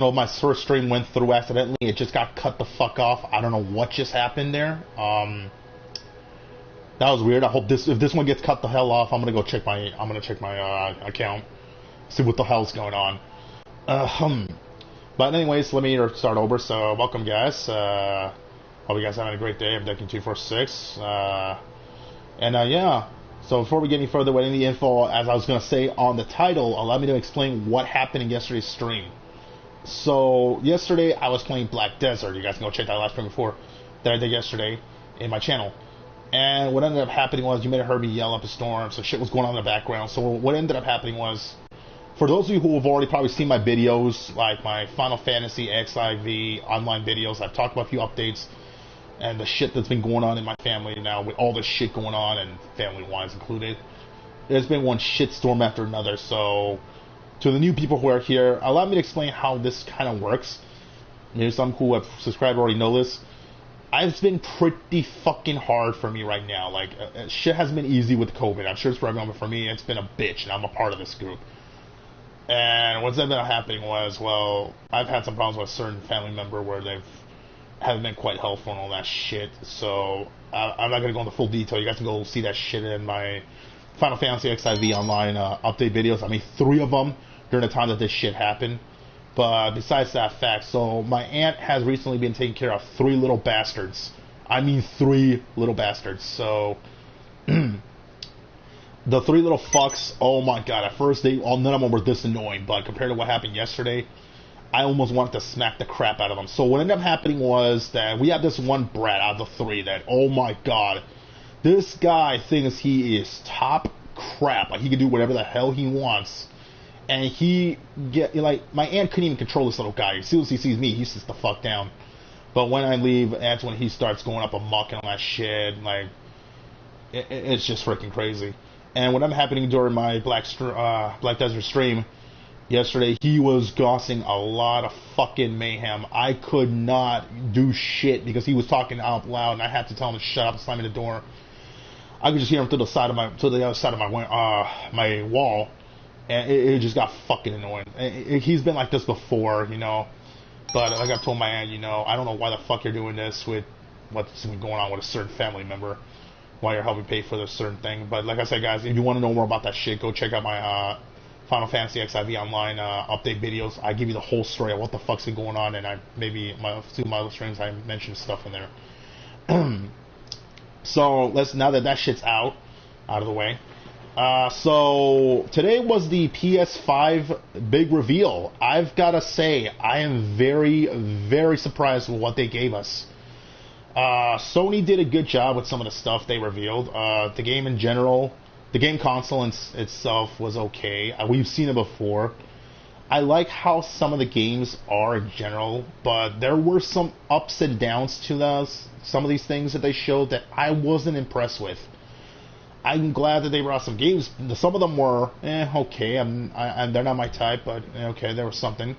know, my first stream went through accidentally. It just got cut the fuck off. I don't know what just happened there. That was weird. I hope if this one gets cut the hell off, I'm gonna check my account, see what the hell's going on. But anyways, let me start over. So welcome, guys. Hope you guys having a great day. I'm Decking 246. Yeah. So before we get any further with any info, as I was gonna say on the title, allow me to explain what happened in yesterday's stream. So yesterday I was playing Black Desert. You guys can go check that last stream before that I did yesterday in my channel. And what ended up happening was, you may have heard me yell up a storm, so shit was going on in the background. So what ended up happening was, for those of you who have already probably seen my videos, like my Final Fantasy XIV online videos, I've talked about a few updates and the shit that's been going on in my family now, with all this shit going on, and family-wise included. There's been one shitstorm after another. So to the new people who are here, allow me to explain how this kind of works. Maybe some who have subscribed already know this. It's been pretty fucking hard for me right now. Like, shit hasn't been easy with COVID. I'm sure it's for everyone, but for me, it's been a bitch, and I'm a part of this group. And what's ended up happening was, well, I've had some problems with a certain family member where haven't been quite helpful and all that shit. So I'm not gonna go into full detail. You guys can go see that shit in my Final Fantasy XIV online update videos. I mean, 3 of them during the time that this shit happened. But besides that fact, so my aunt has recently been taking care of 3 little bastards. I mean 3 little bastards. So the 3 little fucks, oh my god, at first none of them were this annoying, but compared to what happened yesterday, I almost wanted to smack the crap out of them. So what ended up happening was that we have this one brat out of the 3 that, oh my god, this guy thinks he is top crap. Like, he can do whatever the hell he wants. And my aunt couldn't even control this little guy. As soon as he sees me, he sits the fuck down. But when I leave, that's when he starts going up amok and all that shit. Like, it's just freaking crazy. And what ended up happening during my Black Desert stream yesterday, he was causing a lot of fucking mayhem. I could not do shit because he was talking out loud, and I had to tell him to shut up and slam in the door. I could just hear him to the other side of my wall. And it just got fucking annoying. He's been like this before, you know. But like I told my aunt, you know, I don't know why the fuck you're doing this with what's been going on with a certain family member. Why you're helping pay for this certain thing. But like I said, guys, if you want to know more about that shit, go check out my Final Fantasy XIV online update videos. I give you the whole story of what the fuck's been going on. And maybe my other streams, I mentioned stuff in there. So now that shit's out of the way. So today was the ps5 big reveal. I've gotta say, I am very, very surprised with what they gave us. Sony did a good job with some of the stuff they revealed. The game in general, the game console itself was okay. We've seen it before. I like how some of the games are in general, but there were some ups and downs to some of these things that they showed that I wasn't impressed with. I'm glad that they brought some games. Some of them were okay. They're not my type, but okay, there was something.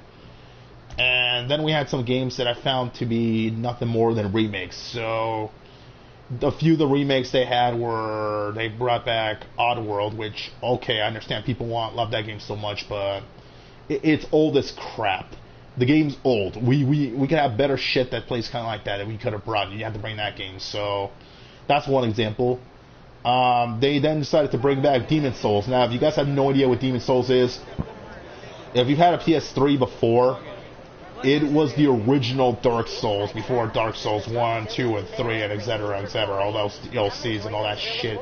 And then we had some games that I found to be nothing more than remakes. So a few of the remakes they had were, they brought back Oddworld, which, okay, I understand people love that game so much, but it's old as crap. The game's old. We could have better shit that plays kind of like that we could have brought. You had to bring that game. So that's one example. They then decided to bring back Demon Souls. Now, if you guys have no idea what Demon Souls is, if you've had a PS3 before, it was the original Dark Souls before Dark Souls 1, 2, and 3, and etc., all those DLCs and all that shit.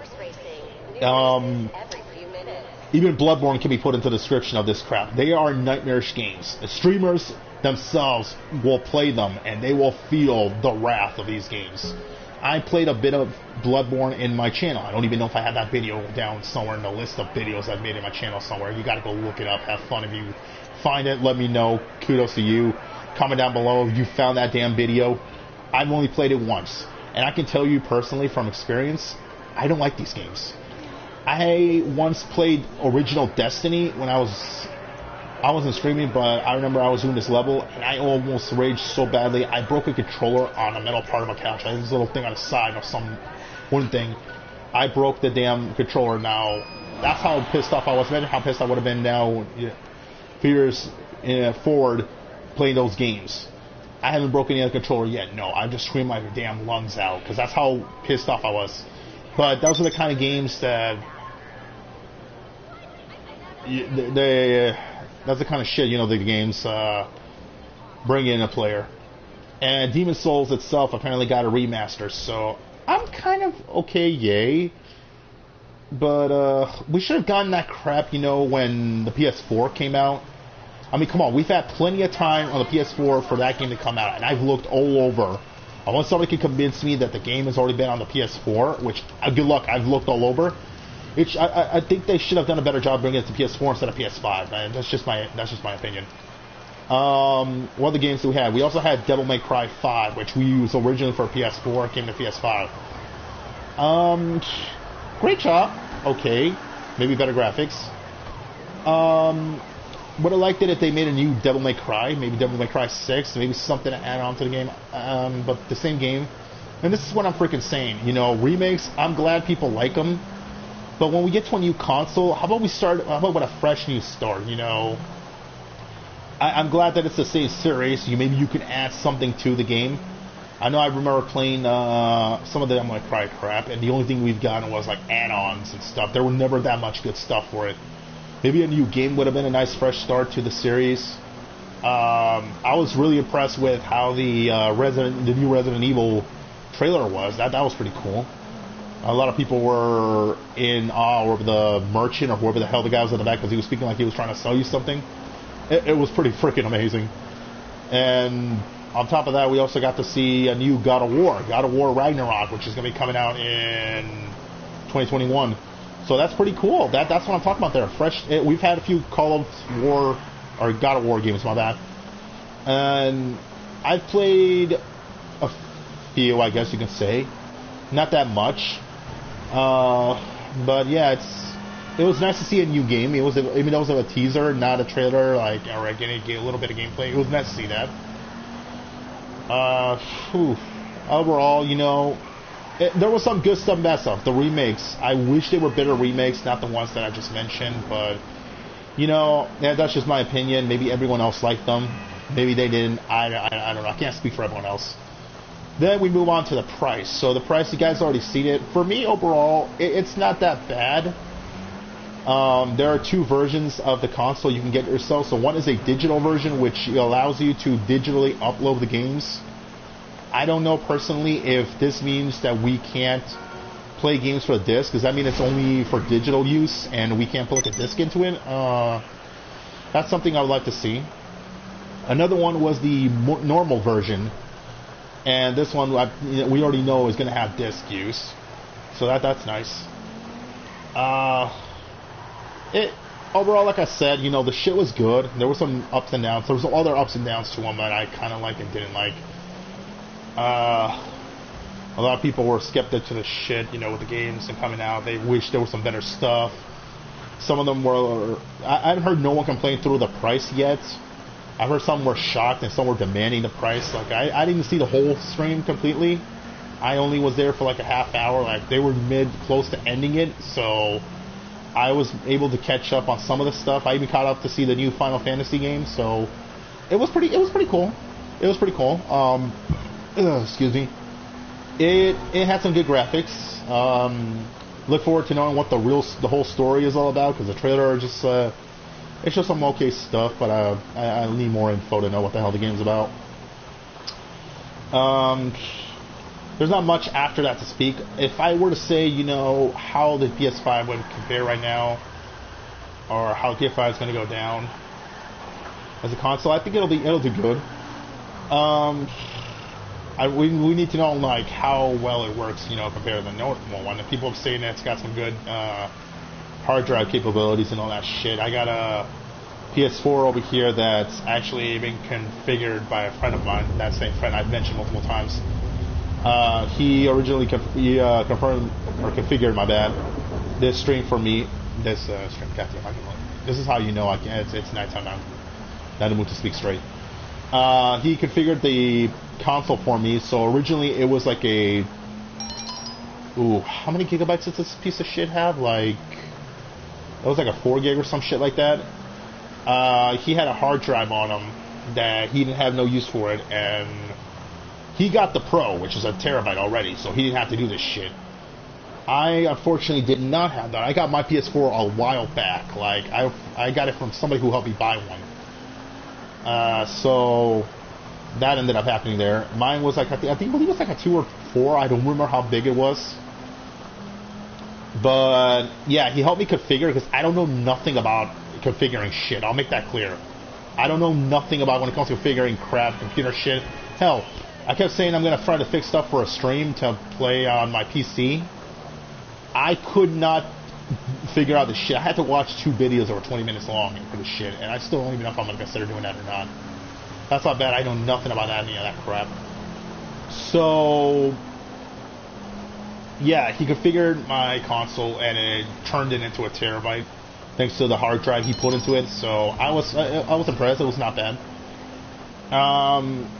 Even Bloodborne can be put into the description of this crap. They are nightmarish games. The streamers themselves will play them, and they will feel the wrath of these games. I played a bit of Bloodborne in my channel. I don't even know if I have that video down somewhere in the list of videos I've made in my channel somewhere. You gotta go look it up, have fun. If you find it, let me know. Kudos to you. Comment down below if you found that damn video. I've only played it once. And I can tell you personally from experience, I don't like these games. I once played original Destiny when I wasn't streaming, but I remember I was doing this level, and I almost raged so badly, I broke a controller on a metal part of my couch. I had this little thing on the side of some wooden thing. I broke the damn controller. Now, that's how pissed off I was. Imagine how pissed I would have been now, few years forward, playing those games. I haven't broken any other controller yet. No, I just screamed my damn lungs out because that's how pissed off I was. But those are the kind of games that that's the kind of shit, the games bring in a player. And Demon's Souls itself apparently got a remaster, so I'm kind of okay, yay. But we should have gotten that crap, when the PS4 came out. I mean, come on, we've had plenty of time on the PS4 for that game to come out, and I've looked all over. Unless somebody can convince me that the game has already been on the PS4, which, good luck, I've looked all over. I think they should have done a better job bringing it to PS4 instead of PS5. Man. That's just my opinion. What other games do we have? We also had Devil May Cry 5, which we used originally for PS4, came to PS5. Great job. Okay. Maybe better graphics. Would have liked it if they made a new Devil May Cry, maybe Devil May Cry 6, maybe something to add on to the game. But the same game. And this is what I'm freaking saying. Remakes, I'm glad people like them. But when we get to a new console, how about with a fresh new start, I'm glad that it's the same series. Maybe you can add something to the game. I know I remember playing some of the Devil May Cry crap, and the only thing we've gotten was like add-ons and stuff. There were never that much good stuff for it. Maybe a new game would have been a nice fresh start to the series. I was really impressed with how the new Resident Evil trailer was. That was pretty cool. A lot of people were in awe over the merchant or whoever the hell the guy was in the back because he was speaking like he was trying to sell you something. It was pretty freaking amazing. And on top of that, we also got to see a new God of War Ragnarok, which is going to be coming out in 2021. So that's pretty cool. That's what I'm talking about there. Fresh. We've had a few Call of War or God of War games, my bad. And I've played a few, I guess you can say. Not that much. But yeah, it was nice to see a new game. Even though it was a teaser, not a trailer, or getting a little bit of gameplay. It was nice to see that. Overall, there was some good stuff, bad stuff. The remakes, I wish they were better remakes, not the ones that I just mentioned. But that's just my opinion. Maybe everyone else liked them. Maybe they didn't. I don't know. I can't speak for everyone else. Then we move on to the price. So the price, you guys already seen it. For me, overall, it's not that bad. There are two versions of the console you can get yourself. So one is a digital version, which allows you to digitally upload the games. I don't know personally if this means that we can't play games for a disc. Does that mean it's only for digital use and we can't put a disc into it? That's something I would like to see. Another one was the normal version. And this one, we already know is going to have disc use. So that's nice. Overall, like I said, the shit was good. There were some ups and downs. There was other ups and downs to them that I kind of liked and didn't like. A lot of people were skeptic to the shit, with the games and coming out. They wish there was some better stuff. Some of them were... I haven't heard no one complain through the price yet. I've heard some were shocked and some were demanding the price. I didn't see the whole stream completely. I only was there for a half hour. They were close to ending it, so I was able to catch up on some of the stuff. I even caught up to see the new Final Fantasy game, so it was pretty cool. It was pretty cool. Excuse me. It had some good graphics. Look forward to knowing what the whole story is all about, because the trailer just it's just some okay stuff, but I need more info to know what the hell the game's about. There's not much after that to speak. If I were to say, how the PS5 would compare right now, or how the PS5 is going to go down as a console, I think it'll do good. We need to know how well it works, compared to the normal one. And people are saying that it's got some good hard drive capabilities and all that shit. I got a PS4 over here that's actually been configured by a friend of mine. That same friend I've mentioned multiple times. He originally confirmed or configured, my bad, this stream for me. This stream, this is how you know I can. It's nighttime now. Not in the mood to speak straight. He configured the console for me. So originally it was like a... how many gigabytes does this piece of shit have? It was like a 4 gig or some shit like that. He had a hard drive on him, that he didn't have no use for it, and he got the Pro, which is a terabyte already, so he didn't have to do this shit. I unfortunately did not have that. I got my PS4 a while back. Like I got it from somebody who helped me buy one. So that ended up happening there. Mine was like I believe it was like a 2 or 4. I don't remember how big it was. But yeah, he helped me configure because I don't know nothing about configuring shit. I'll make that clear. I don't know nothing about when it comes to configuring crap, computer shit. Hell, I kept saying I'm gonna try to fix stuff for a stream to play on my PC. I could not figure out the shit. I had to watch 2 videos that were 20 minutes long for the shit, and I still don't even know if I'm gonna consider doing that or not. That's not bad. I know nothing about any of that crap. So yeah, he configured my console and it turned it into a terabyte thanks to the hard drive he put into it. So I was impressed. It was not bad.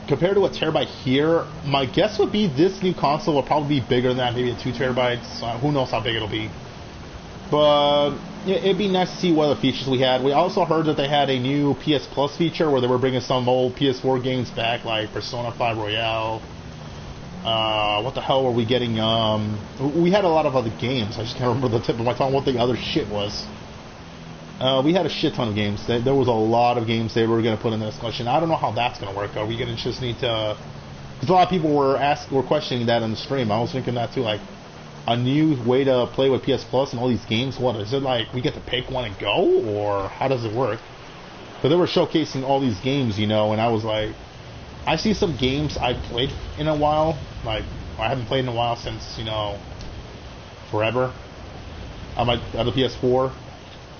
Compared to a terabyte here, my guess would be this new console will probably be bigger than that, maybe a 2 terabytes. Who knows how big it'll be. But it'd be nice to see what other features we had. We also heard that they had a new PS Plus feature where they were bringing some old PS4 games back, like Persona 5 Royale. What the hell were we getting? We had a lot of other games. I just can't remember the tip of my tongue what the other shit was. We had a shit ton of games. There was a lot of games they were going to put in the discussion. I don't know how that's going to work. Are we going to just need to... Because a lot of people were questioning that on the stream. I was thinking that too, like, a new way to play with PS Plus and all these games. What, is it like we get to pick one and go? Or how does it work? But they were showcasing all these games, you know, and I was like... I see some games I played in a while. Like, I haven't played in a while since, you know, forever. On the PS4.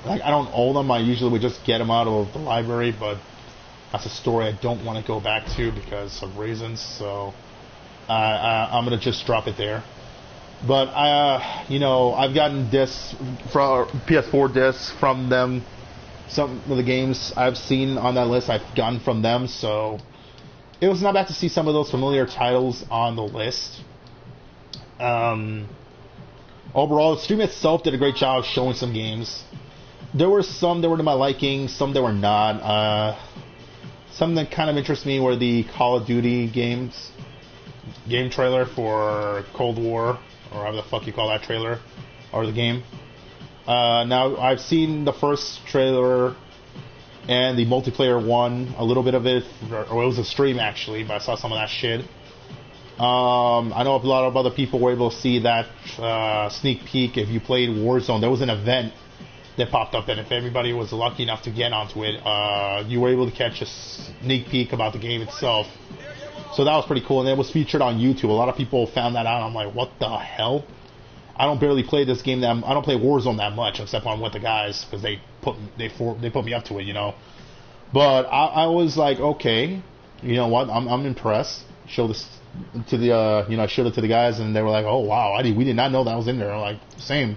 Like, I don't own them. I usually would just get them out of the library, but that's a story I don't want to go back to because of reasons. So I'm gonna just drop it there. But you know, I've gotten discs from PS4 discs from them. Some of the games I've seen on that list I've gotten from them. So it was not bad to see some of those familiar titles on the list. Overall, the stream itself did a great job of showing some games. There were some that were to my liking, some that were not. Some that kind of interest me were the Call of Duty game trailer for Cold War, or however the fuck you call that trailer, or the game. Now, I've seen the first trailer and the multiplayer one, a little bit of it, or it was a stream actually, but I saw some of that shit. I know a lot of other people were able to see that sneak peek if you played Warzone. There was an event that popped up, and if everybody was lucky enough to get onto it, you were able to catch a sneak peek about the game itself. So that was pretty cool, and it was featured on YouTube. A lot of people found that out. I'm like, what the hell? I don't barely play this game. I don't play Warzone that much, except when I'm with the guys, because they put me up to it, you know. But I was like, okay, you know what? I'm impressed. Show this to the I showed it to the guys, and they were like, oh wow, we did not know that was in there. I'm like, same.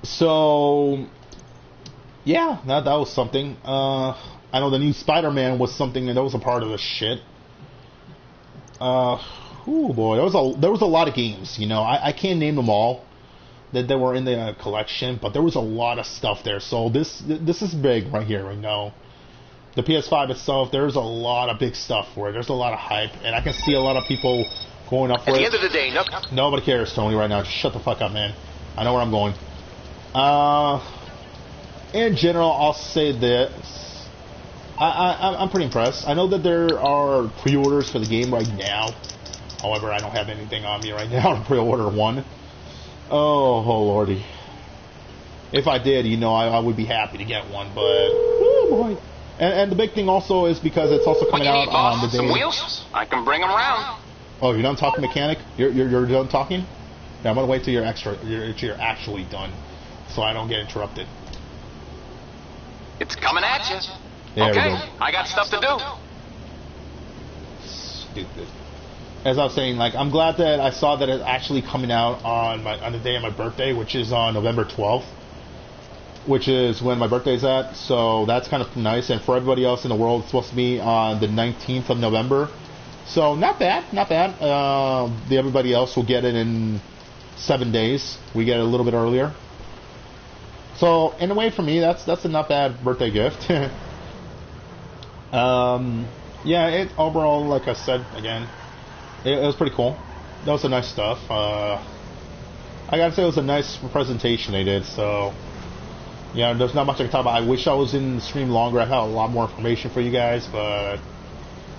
So yeah, that was something. I know the new Spider-Man was something, and that was a part of the shit. Oh boy, there was a lot of games. You know, I can't name them all that were in the collection, but there was a lot of stuff there. So this is big right here, right now. The PS5 itself, there's a lot of big stuff for it. There's a lot of hype, and I can see a lot of people going up for it. At the end of the day, nobody cares, Tony, right now. Just shut the fuck up, man. I know where I'm going. In general, I'll say this. I'm pretty impressed. I know that there are pre-orders for the game right now. However, I don't have anything on me right now to pre-order one. Oh lordy. If I did, you know, I would be happy to get one, but... Oh boy. And the big thing also is because it's also coming out on the day... Some wheels? I can bring them around. Oh, you're done talking, mechanic? You're done talking? Yeah, I'm gonna wait till you're actually done, so I don't get interrupted. It's coming at you. There okay, we go. I got stuff to do. Stupid. As I was saying, like, I'm glad that I saw that it's actually coming out on the day of my birthday, which is on November 12th, which is when my birthday's at. So that's kind of nice. And for everybody else in the world, it's supposed to be on the 19th of November. So not bad, not bad. Everybody else will get it in 7 days. We get it a little bit earlier. So in a way, for me, that's a not bad birthday gift. Yeah, it overall, like I said again, it was pretty cool. That was some nice stuff. I gotta say, it was a nice presentation they did. So, yeah, there's not much I can talk about. I wish I was in the stream longer. I had a lot more information for you guys, but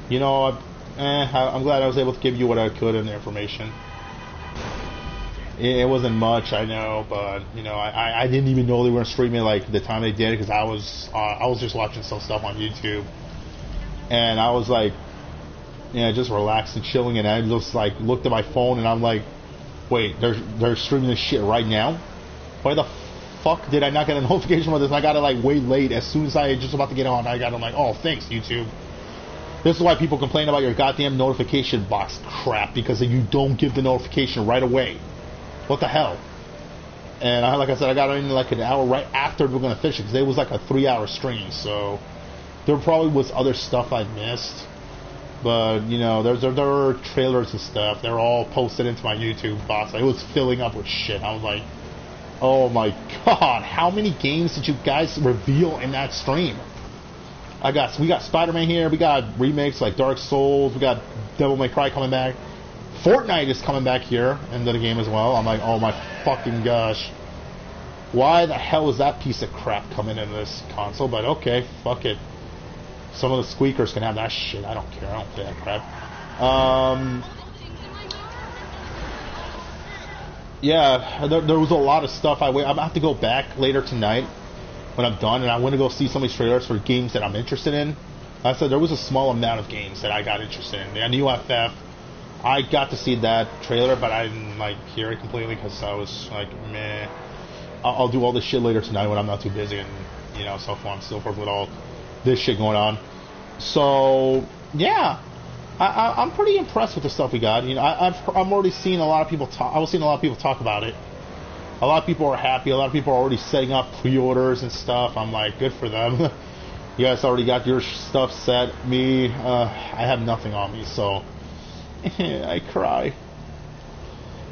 you know, I'm glad I was able to give you what I could in the information. It wasn't much, I know, but you know, I didn't even know they were streaming like the time they did because I was just watching some stuff on YouTube, and I was like, yeah, just relaxed and chilling, and I just like looked at my phone and I'm like, wait, they're streaming this shit right now? Why the fuck did I not get a notification for this? I got it like way late. As soon as I just about to get on, I got it. I'm like, oh, thanks YouTube. This is why people complain about your goddamn notification box crap, because you don't give the notification right away. What the hell? And like I said, I got in like an hour right after we were going to finish it, because it was like a 3-hour stream, so there probably was other stuff I missed. But, you know, there are trailers and stuff. They're all posted into my YouTube box. It was filling up with shit. I was like, oh my god, how many games did you guys reveal in that stream? We got Spider-Man here, we got remakes like Dark Souls, we got Devil May Cry coming back. Fortnite is coming back here into the game as well. I'm like, oh my fucking gosh. Why the hell is that piece of crap coming into this console? But okay, fuck it. Some of the squeakers can have that shit. I don't care. I don't care that crap. Yeah, there was a lot of stuff. I'm going to have to go back later tonight when I'm done, and I want to go see some of these trailers for games that I'm interested in. Like I said, there was a small amount of games that I got interested in. The new FF, I got to see that trailer, but I didn't like hear it completely because I was like, meh. I'll do all this shit later tonight when I'm not too busy, and you know, so on and so forth with all this shit going on. So yeah, I'm pretty impressed with the stuff we got. You know, I'm already seeing a lot of people talk. I was seeing a lot of people talk about it. A lot of people are happy. A lot of people are already setting up pre-orders and stuff. I'm like, good for them. You guys already got your stuff set. Me, I have nothing on me, so I cry.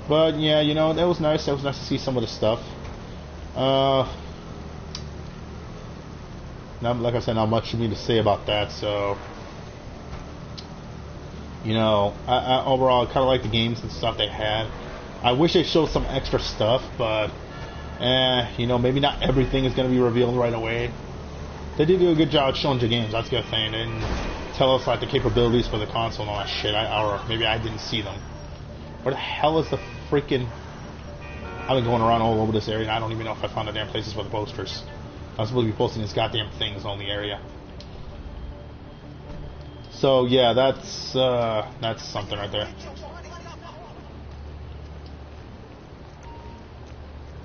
But yeah, you know, that was nice. That was nice to see some of the stuff. Not, like I said, not much for me to say about that. So, you know, I overall kind of like the games and stuff they had. I wish they showed some extra stuff, but you know, maybe not everything is going to be revealed right away. They did do a good job showing the games. That's a good thing. They didn't tell us like the capabilities for the console and all that shit. Or maybe I didn't see them. Where the hell is the freaking? I've been going around all over this area, and I don't even know if I found the damn places for the posters. I'm supposed to be posting these goddamn things on the area. So yeah, that's something right there.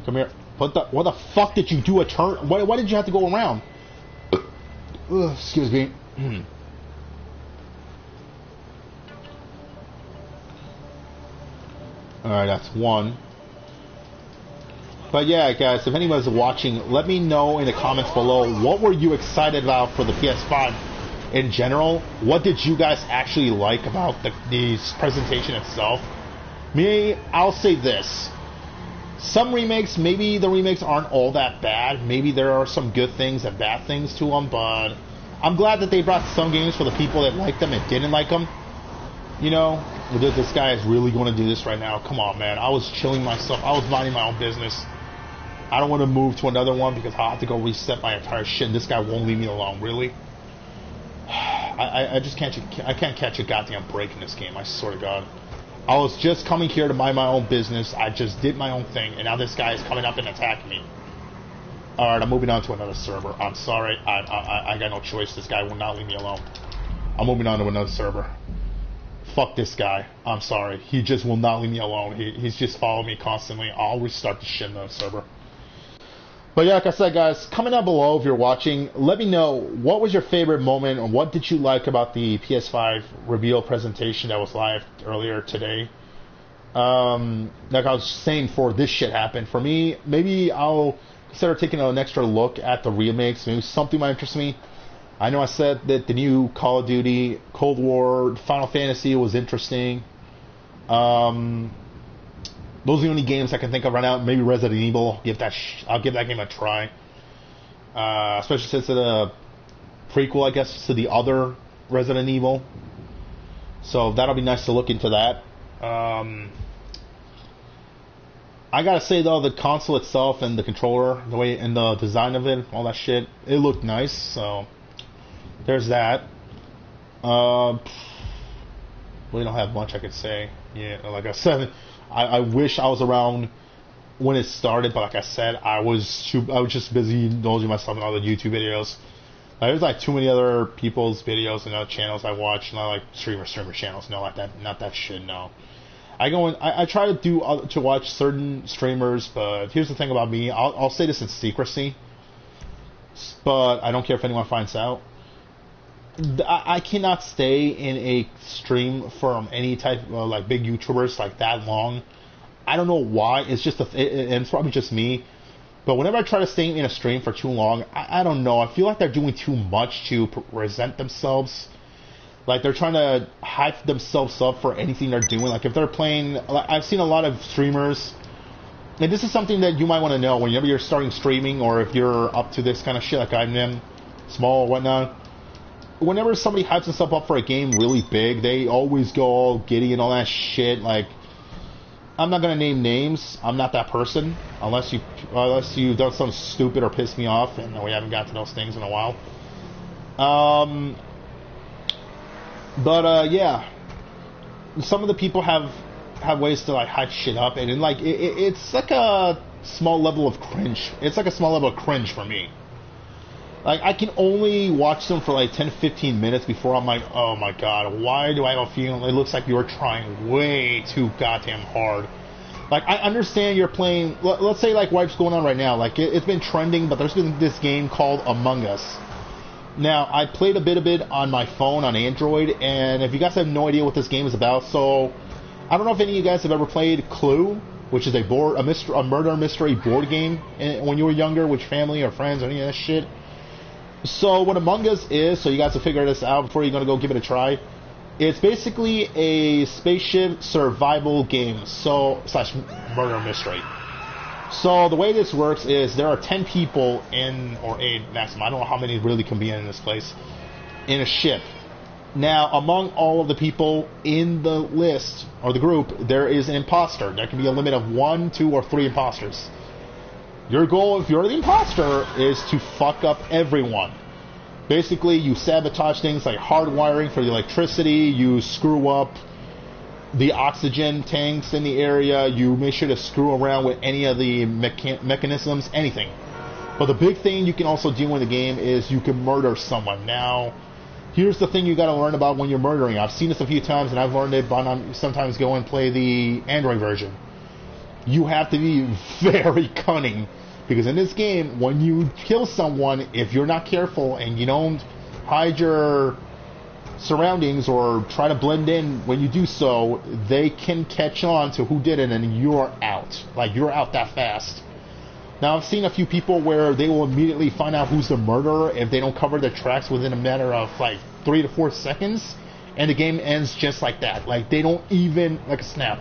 Come here. What the fuck did you do a turn? Why did you have to go around? Ugh, excuse me. Alright, that's one. But yeah, guys, if anyone's watching, let me know in the comments below, what were you excited about for the PS5 in general? What did you guys actually like about the presentation itself? Me, I'll say this. Some remakes, maybe the remakes aren't all that bad. Maybe there are some good things and bad things to them, but I'm glad that they brought some games for the people that liked them and didn't like them. You know, this guy is really going to do this right now. Come on, man. I was chilling myself. I was minding my own business. I don't want to move to another one because I'll have to go reset my entire shit, and this guy won't leave me alone. Really? I just can't. I can't catch a goddamn break in this game. I swear to God. I was just coming here to mind my own business. I just did my own thing, and now this guy is coming up and attacking me. Alright, I'm moving on to another server. I'm sorry. I got no choice. This guy will not leave me alone. I'm moving on to another server. Fuck this guy. I'm sorry. He just will not leave me alone. He's just following me constantly. I'll restart the shit in the server. But yeah, like I said, guys, comment down below if you're watching. Let me know, what was your favorite moment, and what did you like about the PS5 reveal presentation that was live earlier today? Like I was saying before this shit happened, for me, maybe I'll consider taking an extra look at the remakes. Maybe something might interest me. I know I said that the new Call of Duty, Cold War, Final Fantasy was interesting. Those are the only games I can think of right now. Maybe Resident Evil. I'll give that game a try. Especially since prequel, I guess, to the other Resident Evil. So that'll be nice to look into that. I gotta say though, the console itself and the controller, the way and the design of it, all that shit, it looked nice. So there's that. Really don't have much I could say. Yeah, like I said, I wish I was around when it started, but like I said, I was just busy indulging myself in all the YouTube videos. There's like too many other people's videos and other channels I watch, not like streamer channels. No, like that, not that shit. No, I try to watch certain streamers, but here's the thing about me. I'll say this in secrecy, but I don't care if anyone finds out. I cannot stay in a stream from any type of like big YouTubers like that long. I don't know why. It's just and it's probably just me. But whenever I try to stay in a stream for too long, I don't know. I feel like they're doing too much to present themselves. Like they're trying to hype themselves up for anything they're doing. Like if they're playing, like I've seen a lot of streamers, and this is something that you might want to know whenever you're starting streaming or if you're up to this kind of shit like I'm in, small or whatnot. Whenever somebody hypes themselves up for a game really big, they always go all giddy and all that shit. Like, I'm not gonna name names. I'm not that person, unless you've done something stupid or pissed me off, and we haven't got to those things in a while. Yeah, some of the people have ways to like hype shit up, and like it's like a small level of cringe. It's like a small level of cringe for me. Like, I can only watch them for like 10-15 minutes before I'm like, oh my god, why do I have a feeling it looks like you're trying way too goddamn hard? Like, I understand you're playing, let's say like what's going on right now, like it's been trending, but there's been this game called Among Us. Now, I played a bit of it on my phone, on Android, and if you guys have no idea what this game is about, so, I don't know if any of you guys have ever played Clue, which is a murder mystery board game when you were younger with family or friends or any of that shit. So what Among Us is, so you guys will figure this out before you're going to go give it a try. It's basically a spaceship survival game, slash murder mystery. So the way this works is there are 10 people or 8 maximum, I don't know how many really can be in this place, in a ship. Now, among all of the people in the list, or the group, there is an imposter. There can be a limit of 1, 2, or 3 imposters. Your goal, if you're the imposter, is to fuck up everyone. Basically, you sabotage things like hardwiring for the electricity, you screw up the oxygen tanks in the area, you make sure to screw around with any of the mechanisms, anything. But the big thing you can also do in the game is you can murder someone. Now, here's the thing you gotta learn about when you're murdering. I've seen this a few times and I've learned it, but I sometimes go and play the Android version. You have to be very cunning. Because in this game, when you kill someone, if you're not careful and you don't hide your surroundings or try to blend in when you do so, they can catch on to who did it and you're out. Like, you're out that fast. Now, I've seen a few people where they will immediately find out who's the murderer if they don't cover their tracks within a matter of, like, 3 to 4 seconds. And the game ends just like that. Like, they don't even, like a snap.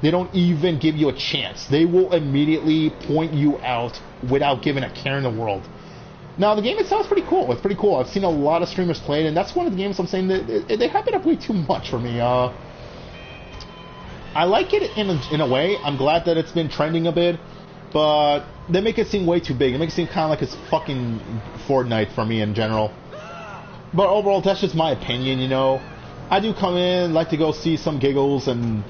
They don't even give you a chance. They will immediately point you out without giving a care in the world. Now, the game itself is pretty cool. It's pretty cool. I've seen a lot of streamers play it, and that's one of the games I'm saying that they hype it up way too much for me. I like it in a way. I'm glad that it's been trending a bit, but they make it seem way too big. They make it seem kind of like it's fucking Fortnite for me in general. But overall, that's just my opinion, you know. I do come in, like to go see some giggles and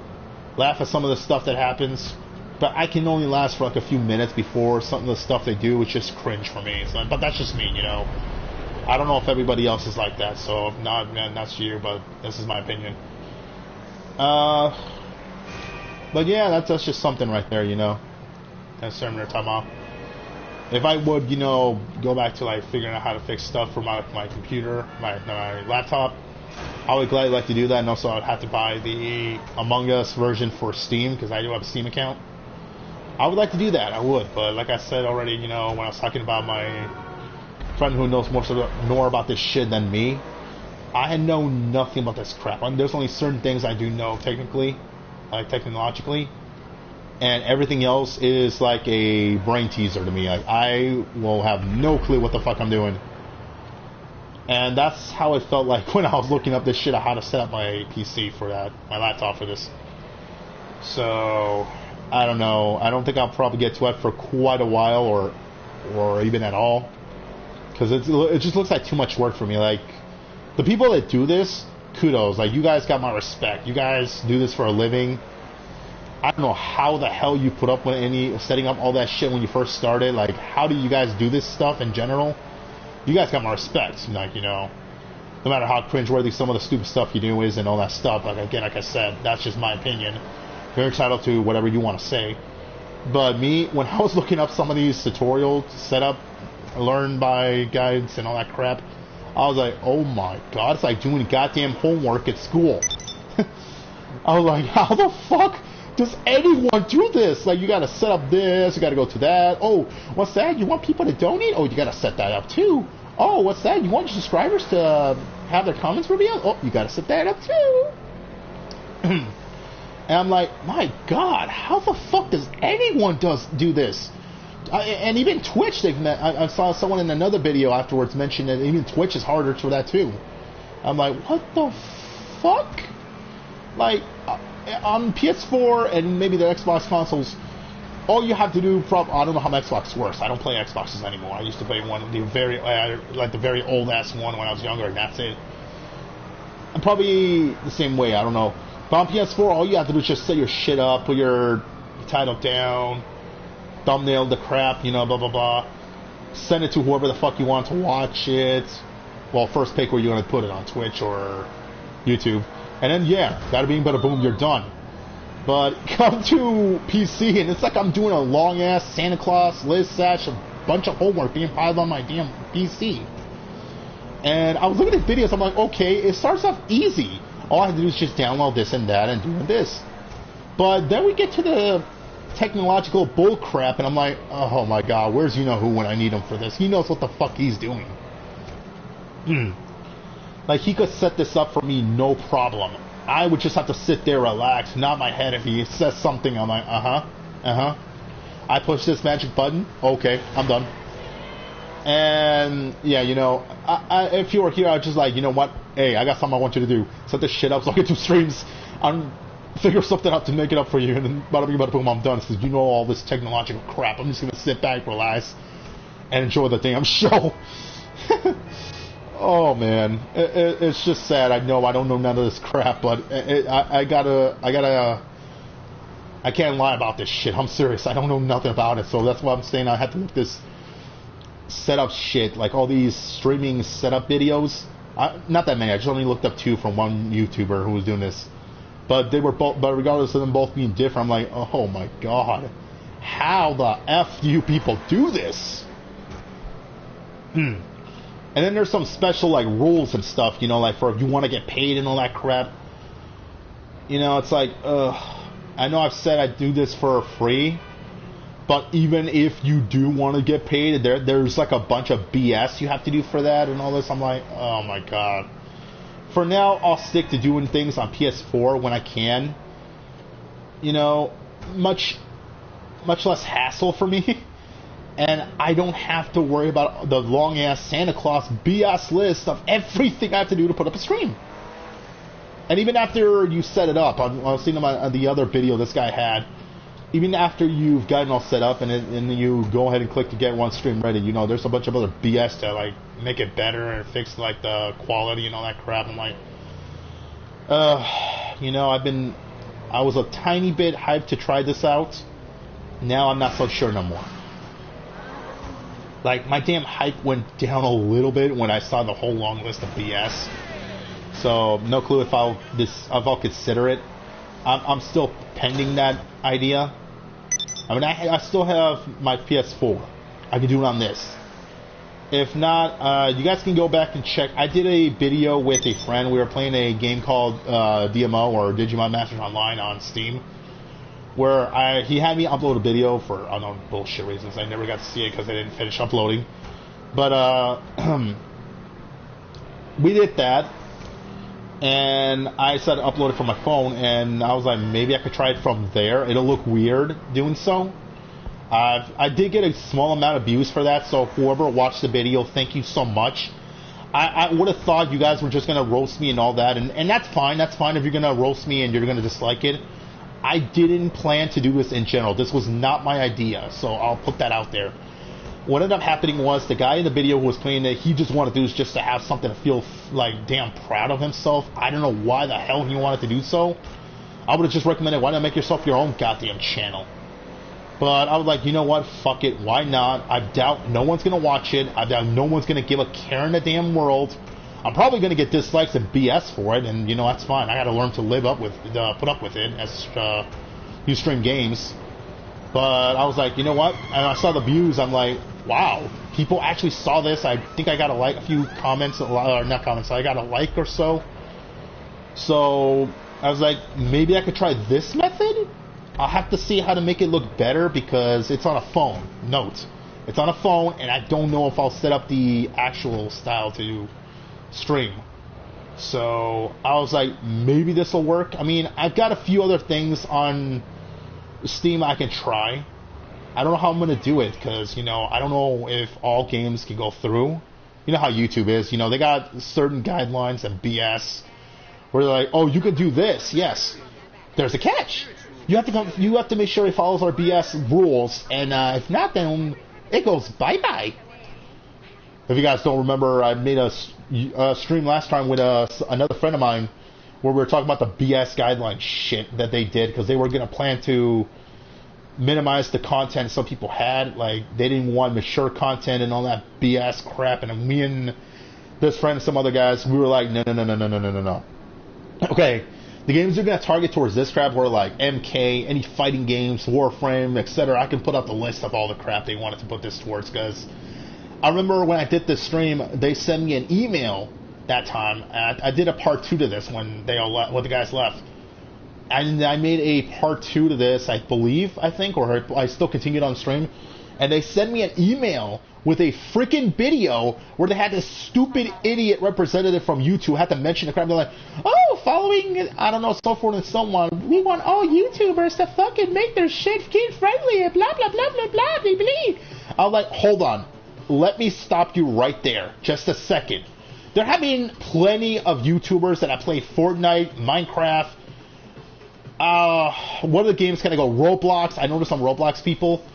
laugh at some of the stuff that happens, but I can only last for like a few minutes before some of the stuff they do is just cringe for me. So, but that's just me, you know. I don't know if everybody else is like that, so not you, but this is my opinion. But yeah, that's just something right there, you know. That's something they're talking about. If I would, you know, go back to like figuring out how to fix stuff for my computer, my laptop, I would gladly like to do that, and also I would have to buy the Among Us version for Steam, because I do have a Steam account. I would like to do that, I would, but like I said already, you know, when I was talking about my friend who knows more about this shit than me, I know nothing about this crap. There's only certain things I do know technically, like technologically, and everything else is like a brain teaser to me. Like, I will have no clue what the fuck I'm doing. And that's how it felt like when I was looking up this shit on how to set up my PC for that, my laptop for this. So, I don't know. I don't think I'll probably get to it for quite a while, or even at all. Because it just looks like too much work for me. Like, the people that do this, kudos. Like, you guys got my respect. You guys do this for a living. I don't know how the hell you put up with setting up all that shit when you first started. Like, how do you guys do this stuff in general? You guys got my respect. Like, you know, no matter how cringeworthy some of the stupid stuff you do is and all that stuff. Like, again, like I said, that's just my opinion. You're entitled to whatever you want to say. But me, when I was looking up some of these tutorials, setup, learn by guides and all that crap, I was like, oh my god, it's like doing goddamn homework at school. I was like, how the fuck does anyone do this? Like, you gotta set up this, you gotta go to that. Oh, what's that? You want people to donate? Oh, you gotta set that up too. Oh, what's that? You want your subscribers to have their comments revealed? Oh, you gotta set that up too. And I'm like, my god, how the fuck does anyone do this? And even Twitch, I saw someone in another video afterwards mention that even Twitch is harder for that too. I'm like, what the fuck? Like, on PS4 and maybe the Xbox consoles, all you have to do, I don't know how Xbox works. I don't play Xboxes anymore. I used to play one, the very old ass one when I was younger, and that's it. I'm probably the same way. I don't know. But on PS4, all you have to do is just set your shit up, put your title down, thumbnail the crap, you know, blah blah blah. Send it to whoever the fuck you want to watch it. Well, first pick where you're gonna put it on Twitch or YouTube. And then, yeah, bada bing, bada boom, you're done. But come to PC, and it's like I'm doing a long-ass Santa Claus list slash a bunch of homework being piled on my damn PC. And I was looking at videos, I'm like, okay, it starts off easy. All I have to do is just download this and that and doing this. But then we get to the technological bull crap, and I'm like, oh my god, where's you-know-who when I need him for this? He knows what the fuck he's doing. Like, he could set this up for me, no problem. I would just have to sit there, relax, nod my head if he says something. I'm like, I push this magic button, okay, I'm done. And, yeah, you know, if you were here, I'd just like, you know what, hey, I got something I want you to do. Set this shit up so I can do streams. Figure something out to make it up for you, and then bada bing, bada boom, I'm done. Because you know all this technological crap. I'm just going to sit back, relax, and enjoy the damn show. Oh man, it's just sad. I know I don't know none of this crap, but I can't lie about this shit. I'm serious. I don't know nothing about it, so that's why I'm saying I have to look this setup shit, like all these streaming setup videos. Not that many. I just only looked up 2 from one YouTuber who was doing this, but they were both. But regardless of them both being different, I'm like, oh my god, how the f do you people do this? And then there's some special, like, rules and stuff, you know, like, for if you want to get paid and all that crap. You know, it's like, I know I've said I do this for free, but even if you do want to get paid, there's, like, a bunch of BS you have to do for that and all this. I'm like, oh, my God. For now, I'll stick to doing things on PS4 when I can. You know, much less hassle for me. And I don't have to worry about the long-ass Santa Claus BS list of everything I have to do to put up a stream. And even after you set it up, I was seeing on the other video this guy had, even after you've gotten all set up and then you go ahead and click to get one stream ready, you know, there's a bunch of other BS to, like, make it better and fix, like, the quality and all that crap. I'm like, you know, I was a tiny bit hyped to try this out. Now I'm not so sure no more. Like, my damn hype went down a little bit when I saw the whole long list of BS. So, no clue if I'll consider it. I'm still pending that idea. I mean, I still have my PS4. I can do it on this. If not, you guys can go back and check. I did a video with a friend. We were playing a game called DMO, or Digimon Masters Online, on Steam, where he had me upload a video for unknown bullshit reasons. I never got to see it because I didn't finish uploading. But we did that, and I decided to upload it from my phone, and I was like, maybe I could try it from there. It'll look weird doing so. I did get a small amount of views for that, so whoever watched the video, thank you so much. I would have thought you guys were just gonna roast me and all that, and that's fine. That's fine if you're gonna roast me and you're gonna dislike it. I didn't plan to do this in general. This was not my idea, so I'll put that out there. What ended up happening was the guy in the video who was playing it, he just wanted to do is just to have something to feel like damn proud of himself. I don't know why the hell he wanted to do so. I would have just recommended, why not make yourself your own goddamn channel? But I was like, you know what, fuck it, why not? I doubt no one's gonna watch it. I doubt no one's gonna give a care in the damn world. I'm probably gonna get dislikes and BS for it, and you know, that's fine. I gotta learn to live up with, put up with it as you stream games. But I was like, you know what? And I saw the views. I'm like, wow, people actually saw this. I think I got a few comments, or not comments. I got a like or so. So I was like, maybe I could try this method. I'll have to see how to make it look better because it's on a phone. Note, it's on a phone, and I don't know if I'll set up the actual style to stream. So I was like, maybe this will work. I mean, I've got a few other things on Steam I can try. I don't know how I'm going to do it because, you know, I don't know if all games can go through. You know how YouTube is. You know, they got certain guidelines and BS where they're like, oh, you can do this. Yes. There's a catch. You have to make sure it follows our BS rules, and if not, then it goes bye-bye. If you guys don't remember, I made a stream last time with another friend of mine where we were talking about the BS guideline shit that they did because they were going to plan to minimize the content some people had. Like, they didn't want mature content and all that BS crap. And me and this friend and some other guys, we were like, no. Okay, the games are going to target towards this crap were like MK, any fighting games, Warframe, etc. I can put up the list of all the crap they wanted to put this towards because I remember when I did this stream, they sent me an email that time. I did a part 2 to this when the guys left. And I made a part 2 to this, I think, or I still continued on stream. And they sent me an email with a freaking video where they had this stupid idiot representative from YouTube had to mention the crap. They're like, oh, following, I don't know, so forth and so on. We want all YouTubers to fucking make their shit kid-friendly and blah, blah, blah, blah, blah, blah, blah. I was like, hold on. Let me stop you right there. Just a second. There have been plenty of YouTubers that have played Fortnite, Minecraft. What other games can I go? Roblox. I noticed some Roblox people.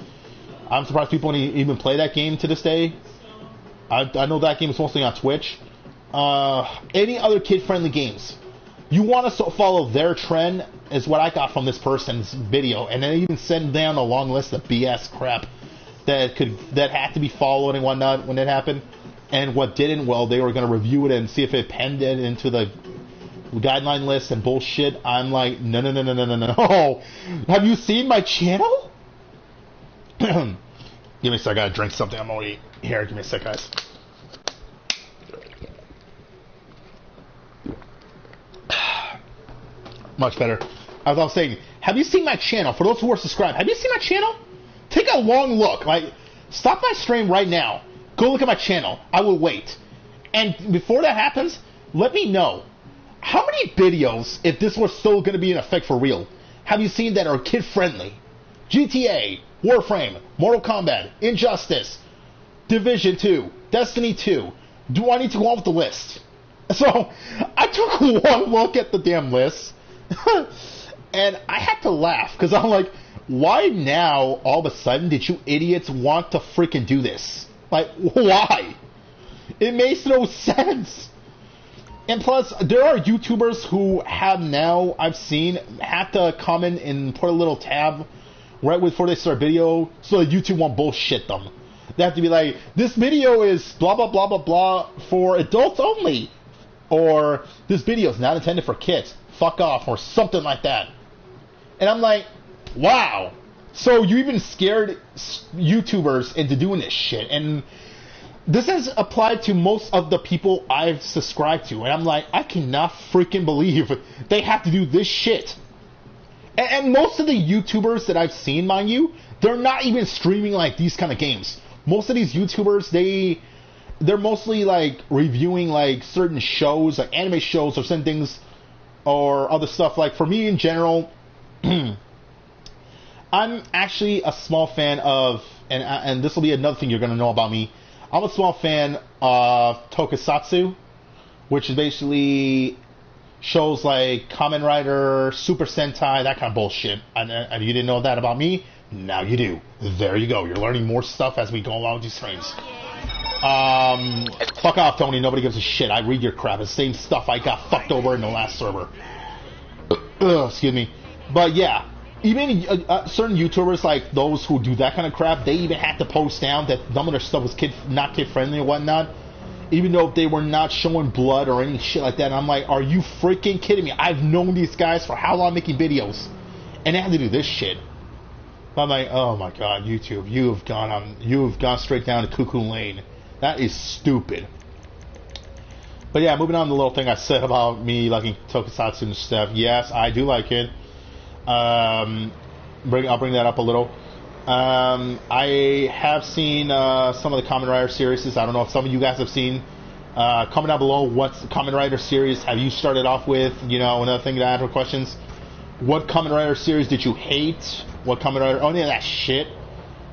I'm surprised people even play that game to this day. I know that game is mostly on Twitch. Any other kid-friendly games. You want us to follow their trend is what I got from this person's video. And then even send down a long list of BS crap that had to be followed and whatnot when it happened. And what didn't, well, they were going to review it and see if it penned it into the guideline list and bullshit. I'm like, no. Have you seen my channel? Give me a sec, I gotta drink something. I'm already here. Give me a sec, guys. Much better. As I was saying, have you seen my channel? For those who are subscribed, have you seen my channel? Take a long look. Like, stop my stream right now. Go look at my channel. I will wait. And before that happens, let me know. How many videos, if this was still going to be in effect for real, have you seen that are kid-friendly? GTA, Warframe, Mortal Kombat, Injustice, Division 2, Destiny 2. Do I need to go on with the list? So, I took one look at the damn list, and I had to laugh, because I'm like, why now, all of a sudden, did you idiots want to freaking do this? Like, why? It makes no sense. And plus, there are YouTubers who have now, I've seen, have to comment and put a little tab right before they start video so that YouTube won't bullshit them. They have to be like, this video is blah, blah, blah, blah, blah for adults only. Or, this video is not intended for kids. Fuck off, or something like that. And I'm like, wow. So you even scared YouTubers into doing this shit. And this has applied to most of the people I've subscribed to. And I'm like, I cannot freaking believe they have to do this shit. And most of the YouTubers that I've seen, mind you, they're not even streaming like these kind of games. Most of these YouTubers, they're mostly like reviewing like certain shows, like anime shows or certain things or other stuff. Like for me in general, I'm actually a small fan of, and this will be another thing you're going to know about me, I'm a small fan of Tokusatsu, which is basically shows like Kamen Rider, Super Sentai, that kind of bullshit. And you didn't know that about me? Now you do. There you go. You're learning more stuff as we go along with these streams. Fuck off, Tony. Nobody gives a shit. I read your crap. It's the same stuff I got fucked over in the last server. Excuse me. But yeah, even certain YouTubers like those who do that kind of crap, they even had to post down that some of their stuff was not kid friendly or whatnot, even though they were not showing blood or any shit like that. And I'm like, are you freaking kidding me? I've known these guys for how long making videos, and they had to do this shit. I'm like, oh my god, YouTube, you've gone straight down to cuckoo lane. That is stupid. But yeah, moving on to the little thing I said about me liking Tokusatsu and stuff. Yes, I do like it. I'll bring that up a little. I have seen some of the Kamen Rider series. I don't know if some of you guys have seen. Comment down below what Kamen Rider series have you started off with. You know, another thing to answer questions. What Kamen Rider series did you hate? What Kamen Rider? Any of that shit.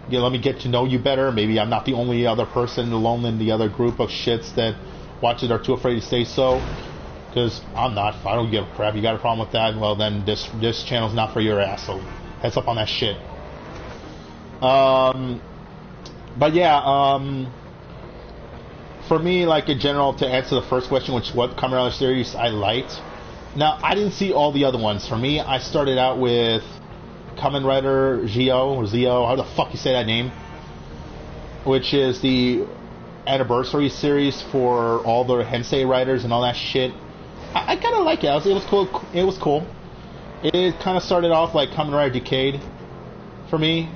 Yeah, let me get to know you better. Maybe I'm not the only other person alone in the other group of shits that watch it are too afraid to say so. Because I'm not. I don't give a crap. You got a problem with that? Well, then this channel's not for your ass. So heads up on that shit. But yeah, for me, like in general, to answer the first question, which what Kamen Rider series I liked. Now, I didn't see all the other ones. For me, I started out with Kamen Rider Zio, how the fuck you say that name? Which is the anniversary series for all the Heisei riders and all that shit. I kind of like it. It was cool. It was cool. It kind of started off like Kamen Rider Decade for me,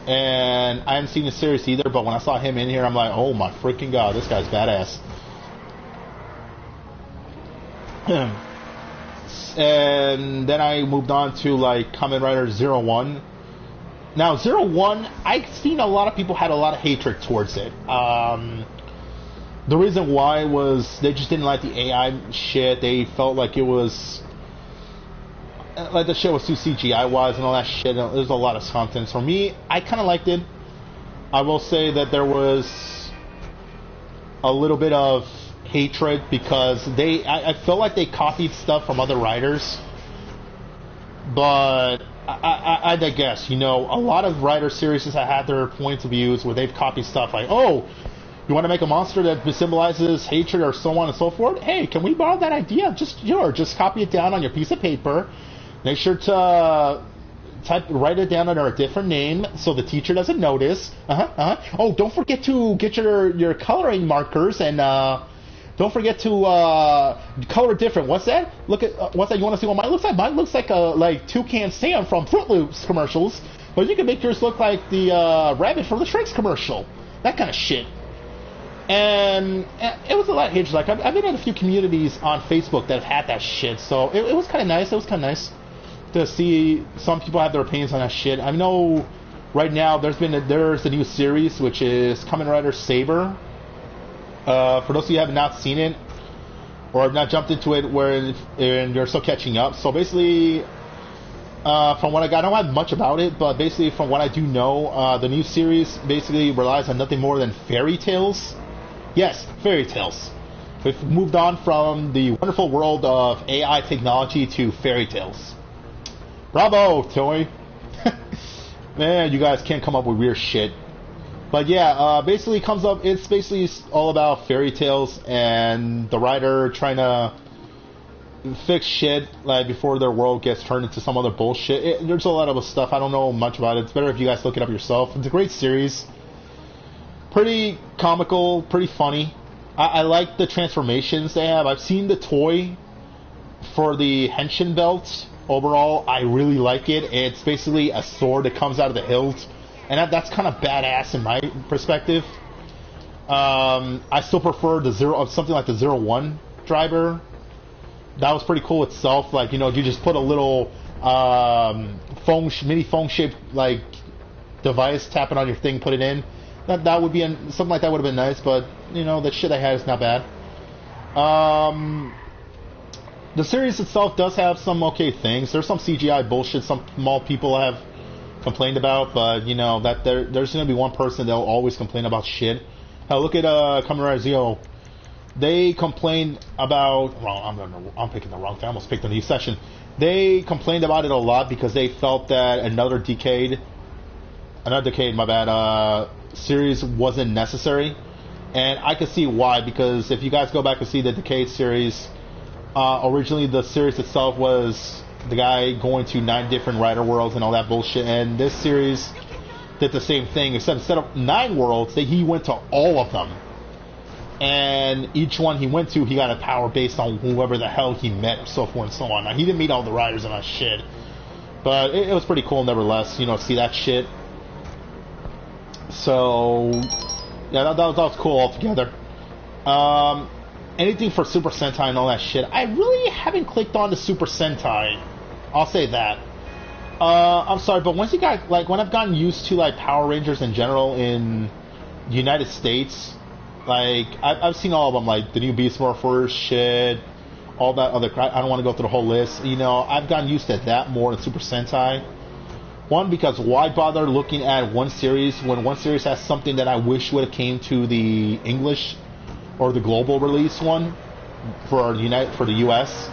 and I haven't seen the series either. But when I saw him in here, I'm like, oh my freaking god, this guy's badass. And then I moved on to like Kamen Rider 01. Now 01, I've seen a lot of people had a lot of hatred towards it. The reason why was they just didn't like the AI shit. They felt like it was like the shit was too CGI wise and all that shit. There's a lot of content. For me, I kind of liked it. I will say that there was a little bit of hatred because I felt like they copied stuff from other writers, but I digress. You know, a lot of writer series have had their points of views where they've copied stuff like, oh, you want to make a monster that symbolizes hatred or so on and so forth? Hey, can we borrow that idea? Just copy it down on your piece of paper. Make sure to write it down under a different name so the teacher doesn't notice. Oh, don't forget to get your coloring markers and don't forget to color it different. What's that? Look at what's that? You want to see what mine looks like? Mine looks like like Toucan Sam from Fruit Loops commercials, but you can make yours look like the rabbit from the Shrinks commercial. That kind of shit. And it was a lot of hatred. Like I've been in a few communities on Facebook that have had that shit, so it was kind of nice. It was kind of nice to see some people have their opinions on that shit. I know right now there's a new series which is Kamen Rider Saber. For those of you who have not seen it or have not jumped into it, and you're still catching up. So basically, from what I got, I don't have much about it, but basically from what I do know, the new series basically relies on nothing more than fairy tales. Yes, fairy tales. We've moved on from the wonderful world of AI technology to fairy tales. Bravo, Toy. Man, you guys can't come up with weird shit. But yeah, basically it's basically all about fairy tales and the writer trying to fix shit like before their world gets turned into some other bullshit. There's a lot of stuff. I don't know much about it. It's better if you guys look it up yourself. It's a great series. Pretty comical, pretty funny. I like the transformations they have. I've seen the toy for the Henshin belt. Overall, I really like it. It's basically a sword that comes out of the hilt. And that's kind of badass in my perspective. I still prefer something like the 01 driver. That was pretty cool itself. Like, you know, you just put a little mini phone shaped like device, tap it on your thing, put it in. That would be something like that would have been nice. But you know, the shit I had is not bad. The series itself does have some okay things. There's some CGI bullshit some small people have complained about, but you know that there's going to be one person that'll always complain about shit, Hell, look at Kamen Rider Zero. They complained about. I'm picking the wrong thing. I almost picked a new session. They complained about it a lot because they felt that another decade, my bad, series wasn't necessary. And I could see why, because if you guys go back and see the Decade series, originally the series itself was the guy going to 9 different Rider worlds and all that bullshit, and this series did the same thing, except instead of 9 worlds, he went to all of them. And each one he went to, he got a power based on whoever the hell he met, so forth and so on. Now, he didn't meet all the Riders and that shit, but it was pretty cool nevertheless, see that shit. So, yeah, that was cool altogether. Anything for Super Sentai and all that shit, I really haven't clicked on the Super Sentai. I'll say that. I'm sorry, but once you got, when I've gotten used to, Power Rangers in general in the United States, I've seen all of them, the new Beast Morphers shit, all that other crap. I don't want to go through the whole list. I've gotten used to that more than Super Sentai. One, because why bother looking at one series when one series has something that I wish would have came to the English or the global release one for the US.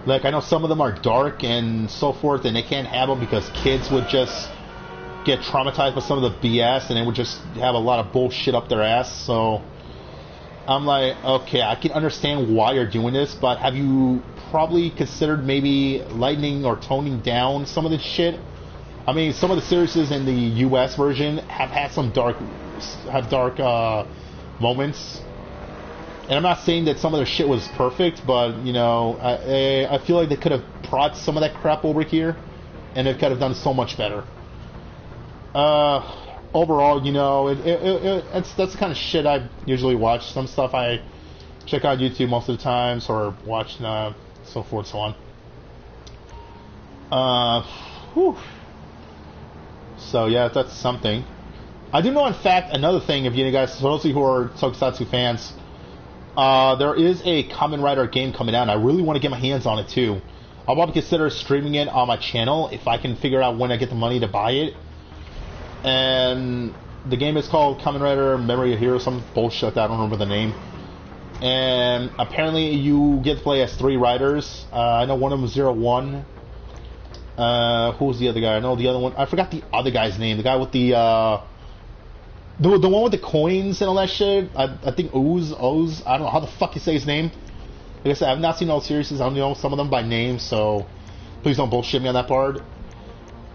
I know some of them are dark and so forth, and they can't have them because kids would just get traumatized by some of the BS, and they would just have a lot of bullshit up their ass. So I'm okay, I can understand why you're doing this, but have you probably considered maybe lightening or toning down some of this shit? I mean, some of the series in the US version have had some dark moments. And I'm not saying that some of their shit was perfect, but, I feel like they could have brought some of that crap over here, and it could have done so much better. Overall, that's the kind of shit I usually watch. Some stuff I check out YouTube most of the times, or watch, so forth, so on. So, yeah, that's something. I do know, in fact, another thing, if you guys, for those of you who are Tokusatsu fans, there is a Kamen Rider game coming out, and I really want to get my hands on it, too. I'll probably consider streaming it on my channel if I can figure out when I get the money to buy it. And the game is called Kamen Rider Memory of Hero, some bullshit like that, I don't remember the name. And apparently you get to play as 3 riders. I know one of them is 01. Who's the other guy? I know the other one. I forgot the other guy's name. The guy with the one with the coins and all that shit. I think Oz. I don't know how the fuck you say his name. Like I said, I've not seen all the series. I don't know some of them by name, so please don't bullshit me on that part.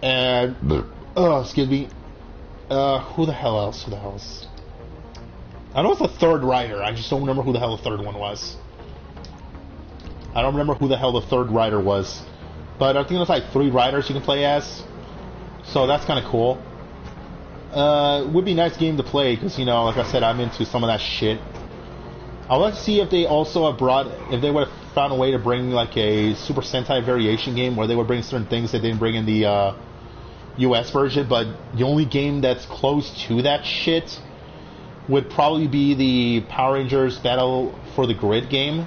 And excuse me. Who the hell else? I know it's the 3rd rider. I just don't remember who the hell the 3rd one was. I don't remember who the hell the 3rd rider was. But I think there's 3 riders you can play as. So that's kind of cool. It would be a nice game to play because, like I said, I'm into some of that shit. I would like to see if they also if they would have found a way to bring a Super Sentai variation game where they would bring certain things that they didn't bring in the US version, but the only game that's close to that shit would probably be the Power Rangers Battle for the Grid game.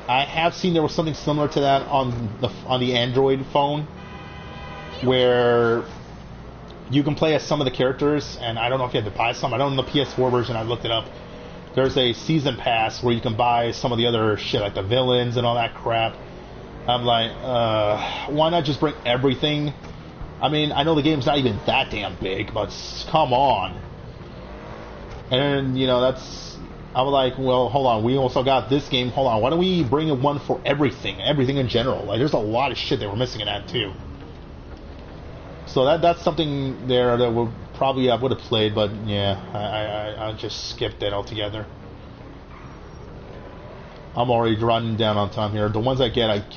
I have seen there was something similar to that on the Android phone, where you can play as some of the characters, and I don't know if you have to buy some. I don't know the PS4 version. I looked it up. There's a season pass where you can buy some of the other shit, like the villains and all that crap. I'm why not just bring everything? I mean, I know the game's not even that damn big, but come on. And, that's... I was well, hold on, we also got this game, hold on, why don't we bring in one for everything in general? There's a lot of shit that we're missing in that, too. So that's something there that would probably I would have played, but, yeah, I just skipped that altogether. I'm already running down on time here. The ones I get, I'm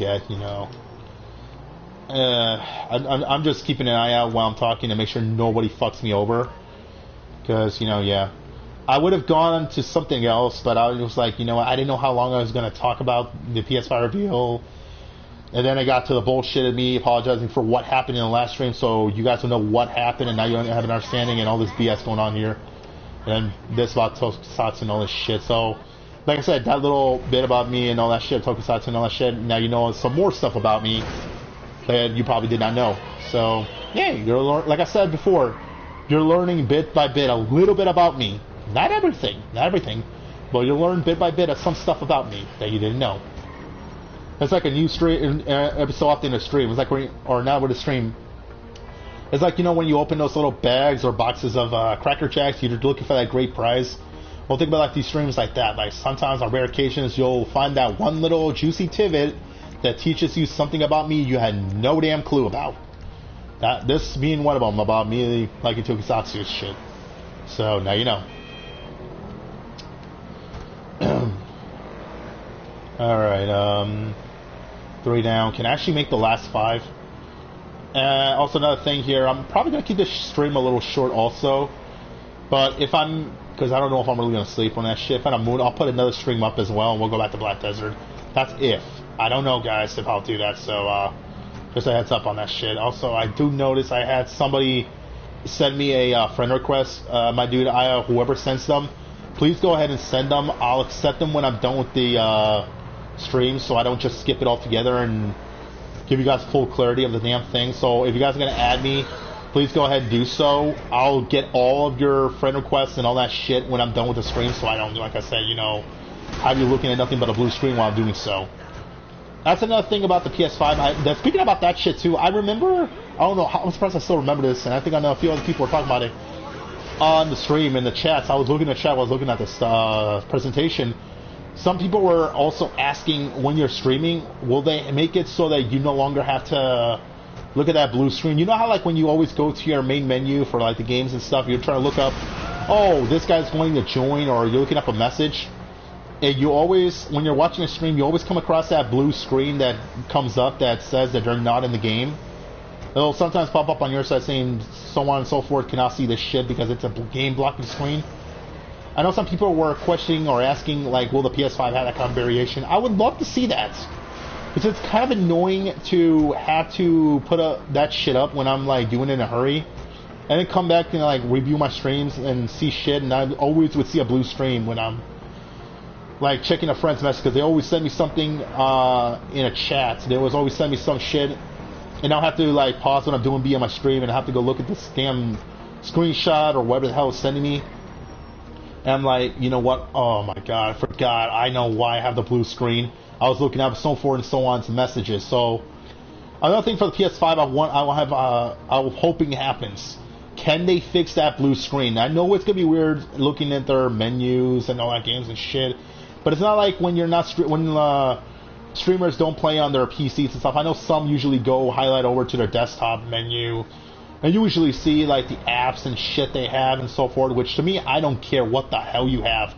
just keeping an eye out while I'm talking to make sure nobody fucks me over. Because, yeah. I would have gone to something else, but I was I didn't know how long I was going to talk about the PS5 reveal. And then I got to the bullshit of me apologizing for what happened in the last stream, so you guys will know what happened, and now you have an understanding and all this BS going on here. And this about Tokusatsu and all this shit. So, like I said, that little bit about me and all that shit, Tokusatsu and all that shit, now you know some more stuff about me that you probably did not know. So, yeah, like I said before, you're learning bit by bit a little bit about me. Not everything, but you'll learn bit by bit of some stuff about me that you didn't know. It's like a new stream, every so often a stream. It's like, or not with a stream. It's like, you know, when you open those little bags or boxes of Cracker Jacks, you're looking for that great prize. Well, think about like these streams like that. Like sometimes on rare occasions, you'll find that one little juicy tidbit that teaches you something about me you had no damn clue about. This being one of them, about me liking Tokusatsu's shit. So now you know. Alright, 3 down. Can I actually make the last 5? Also another thing here, I'm probably going to keep this stream a little short also. But if I'm, because I don't know if I'm really going to sleep on that shit. If I'm on a moon, I'll put another stream up as well and we'll go back to Black Desert. That's if. I don't know, guys, if I'll do that, so just a heads up on that shit. Also, I do notice I had somebody send me a friend request. My dude, whoever sends them, please go ahead and send them. I'll accept them when I'm done with the stream, so I don't just skip it altogether and give you guys full clarity of the damn thing. So if you guys are going to add me, please go ahead and do so. I'll get all of your friend requests and all that shit when I'm done with the stream, so I don't, like I said, you know, have you looking at nothing but a blue screen while I'm doing so. That's another thing about the PS5. Speaking about that shit too, I remember, I don't know, I'm surprised I still remember this, and I think I know a few other people were talking about it on the stream, in the chats. I was looking at the chat while I was looking at this presentation. Some people were also asking, when you're streaming, will they make it so that you no longer have to look at that blue screen? You know how like when you always go to your main menu for like the games and stuff, you're trying to look up, oh, this guy's wanting to join, or you're looking up a message, and you always, when you're watching a stream, you always come across that blue screen that comes up that says that they're not in the game. It'll sometimes pop up on your side saying so on and so forth, cannot see this shit because it's a game blocking screen. I know some people were questioning or asking, like, will the PS5 have that kind of variation? I would love to see that. Because it's kind of annoying to have to put that shit up when I'm, like, doing it in a hurry. And then come back and, like, review my streams and see shit. And I always would see a blue screen when I'm, like, checking a friend's message. Because they always send me something in a chat. They always send me some shit. And I'll have to, like, pause what I'm doing, be on my stream, and I have to go look at this damn screenshot or whatever the hell is sending me. And I'm like, you know what? Oh my god, I forgot. I know why I have the blue screen. I was looking at so forth and so on to messages. So another thing for the PS5, I'm hoping happens. Can they fix that blue screen? I know it's gonna be weird looking at their menus and all that games and shit, but it's not like when you're not streamers don't play on their PCs and stuff. I know some usually go highlight over to their desktop menu. And you usually see, like, the apps and shit they have and so forth, which to me, I don't care what the hell you have.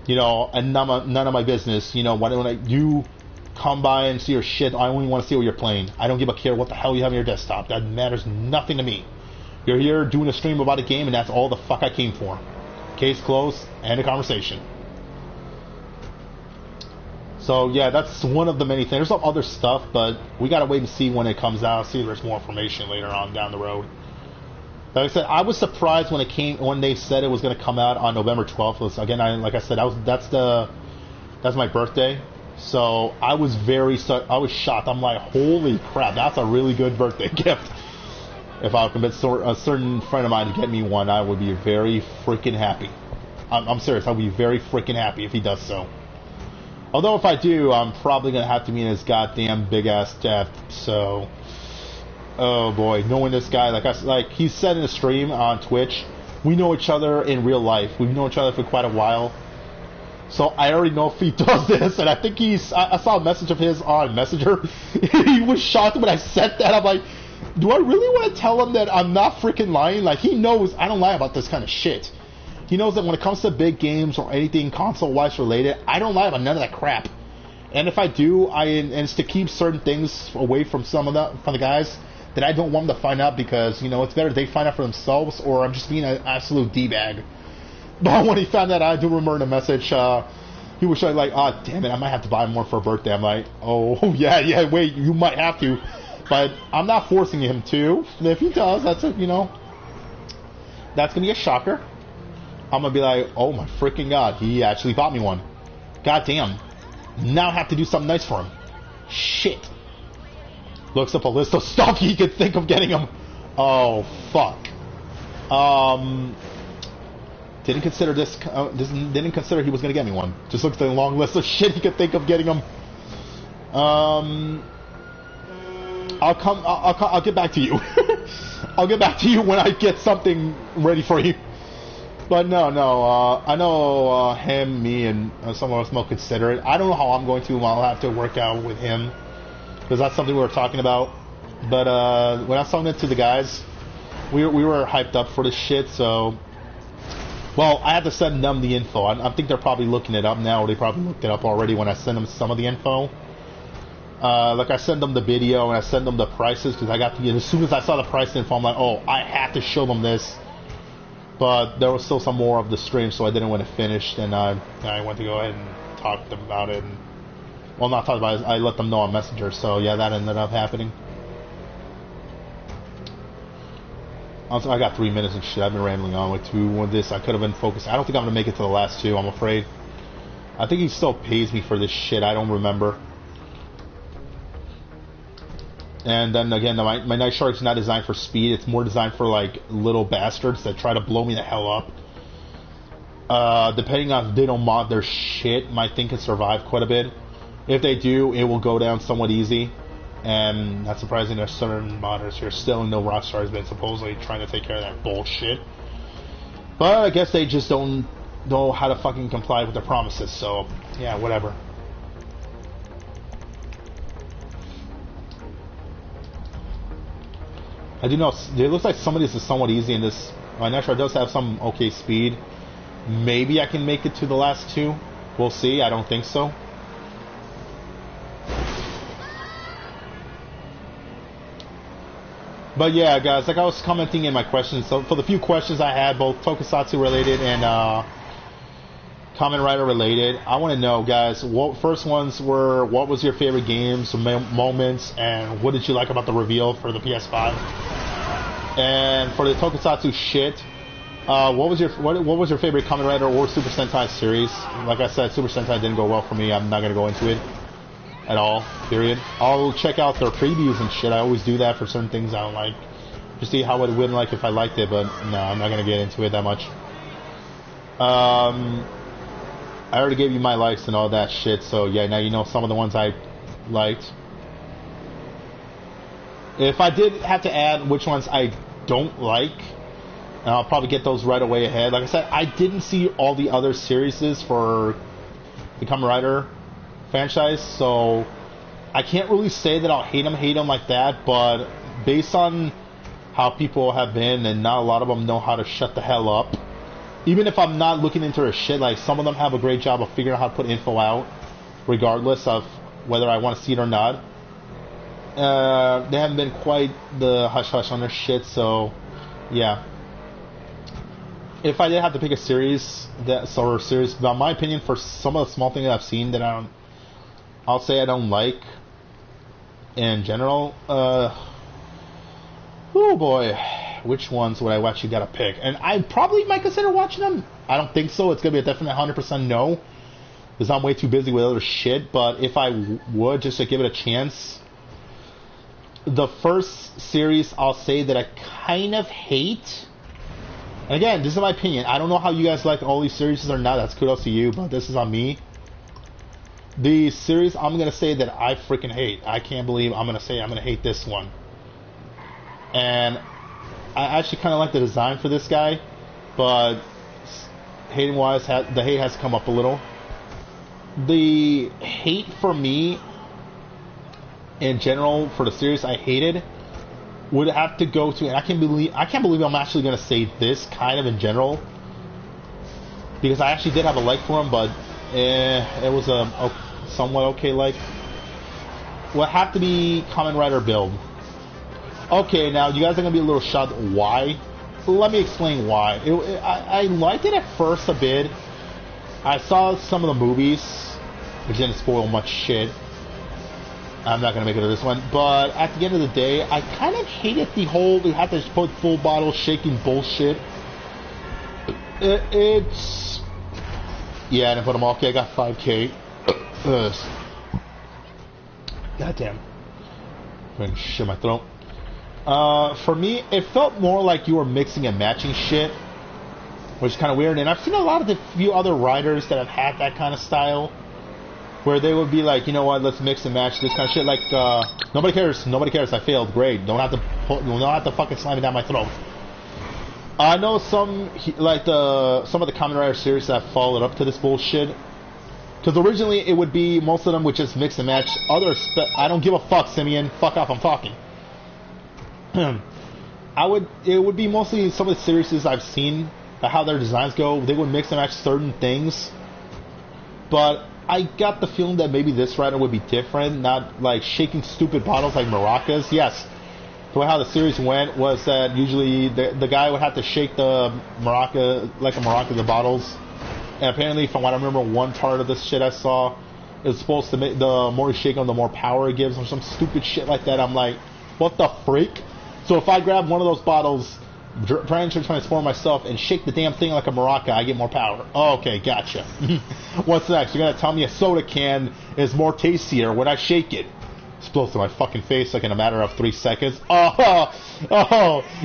You know, and none of my business. You know, when you come by and see your shit, I only want to see what you're playing. I don't give a care what the hell you have on your desktop. That matters nothing to me. You're here doing a stream about a game, and that's all the fuck I came for. Case closed, end of conversation. So, yeah, that's one of the many things. There's some other stuff, but we gotta wait and see when it comes out. See if there's more information later on down the road. Like I said, I was surprised when they said it was gonna come out on November 12th. Again, like I said, that's my birthday. So I was shocked. I'm like, holy crap, that's a really good birthday gift. If I convince a certain friend of mine to get me one, I would be very freaking happy. I'm serious. I would be very freaking happy if he does so. Although if I do, I'm probably going to have to meet his goddamn big-ass death, so... Oh boy, knowing this guy, like he said in the stream on Twitch, we know each other in real life. We've known each other for quite a while. So I already know if he does this, and I think I saw a message of his on Messenger. He was shocked when I said that. I'm like, do I really want to tell him that I'm not freaking lying? Like, he knows I don't lie about this kind of shit. He knows that when it comes to big games or anything console-wise related, I don't lie about none of that crap. And if I do, and it's to keep certain things away from from the guys that I don't want them to find out, because, you know, it's better they find out for themselves, or I'm just being an absolute D-bag. But when he found out, I do remember the message, he was like, oh, damn it, I might have to buy more for a birthday. I'm like, oh, yeah, wait, you might have to. But I'm not forcing him to. And if he does, that's it, you know. That's going to be a shocker. I'm going to be like, oh my freaking god, he actually bought me one. God damn. Now I have to do something nice for him. Shit. Looks up a list of stuff he could think of getting him. Oh, fuck. Didn't consider didn't consider he was gonna get me one. Just looked at the long list of shit he could think of getting him. I'll get back to you. I'll get back to you when I get something ready for you. But no, I know him, me, and some of us will consider it. I don't know how I'm going to. I'll have to work out with him because that's something we were talking about. But when I was talking to the guys, we were hyped up for this shit. So, well, I had to send them the info. I think they're probably looking it up now, or they probably looked it up already when I sent them some of the info. Like I sent them the video and I sent them the prices because I got as soon as I saw the price info, I'm like, oh, I have to show them this. But there was still some more of the stream, so I didn't want to finish. And I went to go ahead and talk to them about it. And, well, not talk about it. I let them know on Messenger. So yeah, that ended up happening. Also, I got 3 minutes and shit. I've been rambling on with this. I could have been focused. I don't think I'm gonna make it to the last two. I'm afraid. I think he still pays me for this shit. I don't remember. And then again, my Night Shark's not designed for speed. It's more designed for like little bastards that try to blow me the hell up. Depending on if they don't mod their shit, my thing can survive quite a bit. If they do, it will go down somewhat easy. And not surprising, there's certain modders here still in No Rockstar has been supposedly trying to take care of that bullshit. But I guess they just don't know how to fucking comply with their promises. So yeah, whatever. I do know it looks like some of this is somewhat easy, and this my Nitro does have some okay speed. Maybe I can make it to the last two. We'll see. I don't think so. But yeah, guys, like I was commenting in my questions, so for the few questions I had, both Tokusatsu related and Kamen Rider related, I want to know, guys, what first ones were, what was your favorite games, moments, and what did you like about the reveal for the PS5? And for the Tokusatsu shit, what was your favorite Kamen Rider or Super Sentai series? Like I said, Super Sentai didn't go well for me. I'm not gonna go into it at all. Period. I'll check out their previews and shit. I always do that for certain things I don't like, to see how it would like if I liked it. But no, I'm not gonna get into it that much. I already gave you my likes and all that shit. So yeah, now you know some of the ones I liked. If I did have to add which ones I don't like, and I'll probably get those right away ahead. Like I said, I didn't see all the other series for the Kamen Rider franchise, so I can't really say that I'll hate them like that, but based on how people have been, and not a lot of them know how to shut the hell up. Even if I'm not looking into their shit, like some of them have a great job of figuring out how to put info out, regardless of whether I want to see it or not. They haven't been quite the hush-hush on their shit, so yeah. If I did have to pick a series, by my opinion, for some of the small things that I've seen that I'll say I don't like in general, oh boy, which ones would I actually gotta pick? And I probably might consider watching them. I don't think so. It's gonna be a definite 100% no, because I'm way too busy with other shit. But if I would, just to give it a chance, the first series I'll say that I kind of hate, and again, this is my opinion, I don't know how you guys like all these series or not, that's kudos to you, but this is on me. The series I'm going to say that I freaking hate, I can't believe I'm going to say I'm going to hate this one. And I actually kind of like the design for this guy, but hating wise, the hate has come up a little. The hate for me in general for the series I hated would have to go to, and I can't believe I'm actually going to say this kind of in general, because I actually did have a like for him, but it was a somewhat okay like. Would have to be Kamen Rider Build. Okay, now you guys are going to be a little shocked. Why? Let me explain why. I liked it at first a bit. I saw some of the movies, which didn't spoil much shit. I'm not going to make it to this one, but at the end of the day, I kind of hated the whole, you have to put full bottle shaking bullshit. It's, yeah, I didn't put them all. Okay, I got 5K. Goddamn. I'm going to shit my throat. For me, it felt more like you were mixing and matching shit. which is kind of weird. And I've seen a lot of the few other writers that have had that kind of style, where they would be like, you know what, let's mix and match this kind of shit. Like, nobody cares. I failed. Great. Don't have to fucking slam it down my throat. I know some some of the Kamen Rider series that followed up to this bullshit. Because originally it would be, most of them would just mix and match. I don't give a fuck, Simeon. Fuck off, I'm talking. It would be mostly some of the series I've seen, how their designs go. They would mix and match certain things. But I got the feeling that maybe this writer would be different, not like shaking stupid bottles like maracas. Yes, the way how the series went was that usually the guy would have to shake the maraca, like a maraca, the bottles. And apparently, from what I remember, one part of this shit I saw, it was supposed to make, the more you shake them, the more power it gives, or some stupid shit like that. I'm like, what the freak? So if I grab one of those bottles, trying to transform myself, and shake the damn thing like a maraca, I get more power. Oh, okay, gotcha. What's next? You're gonna tell me a soda can is more tastier when I shake it? Explodes to my fucking face like in a matter of 3 seconds. Oh,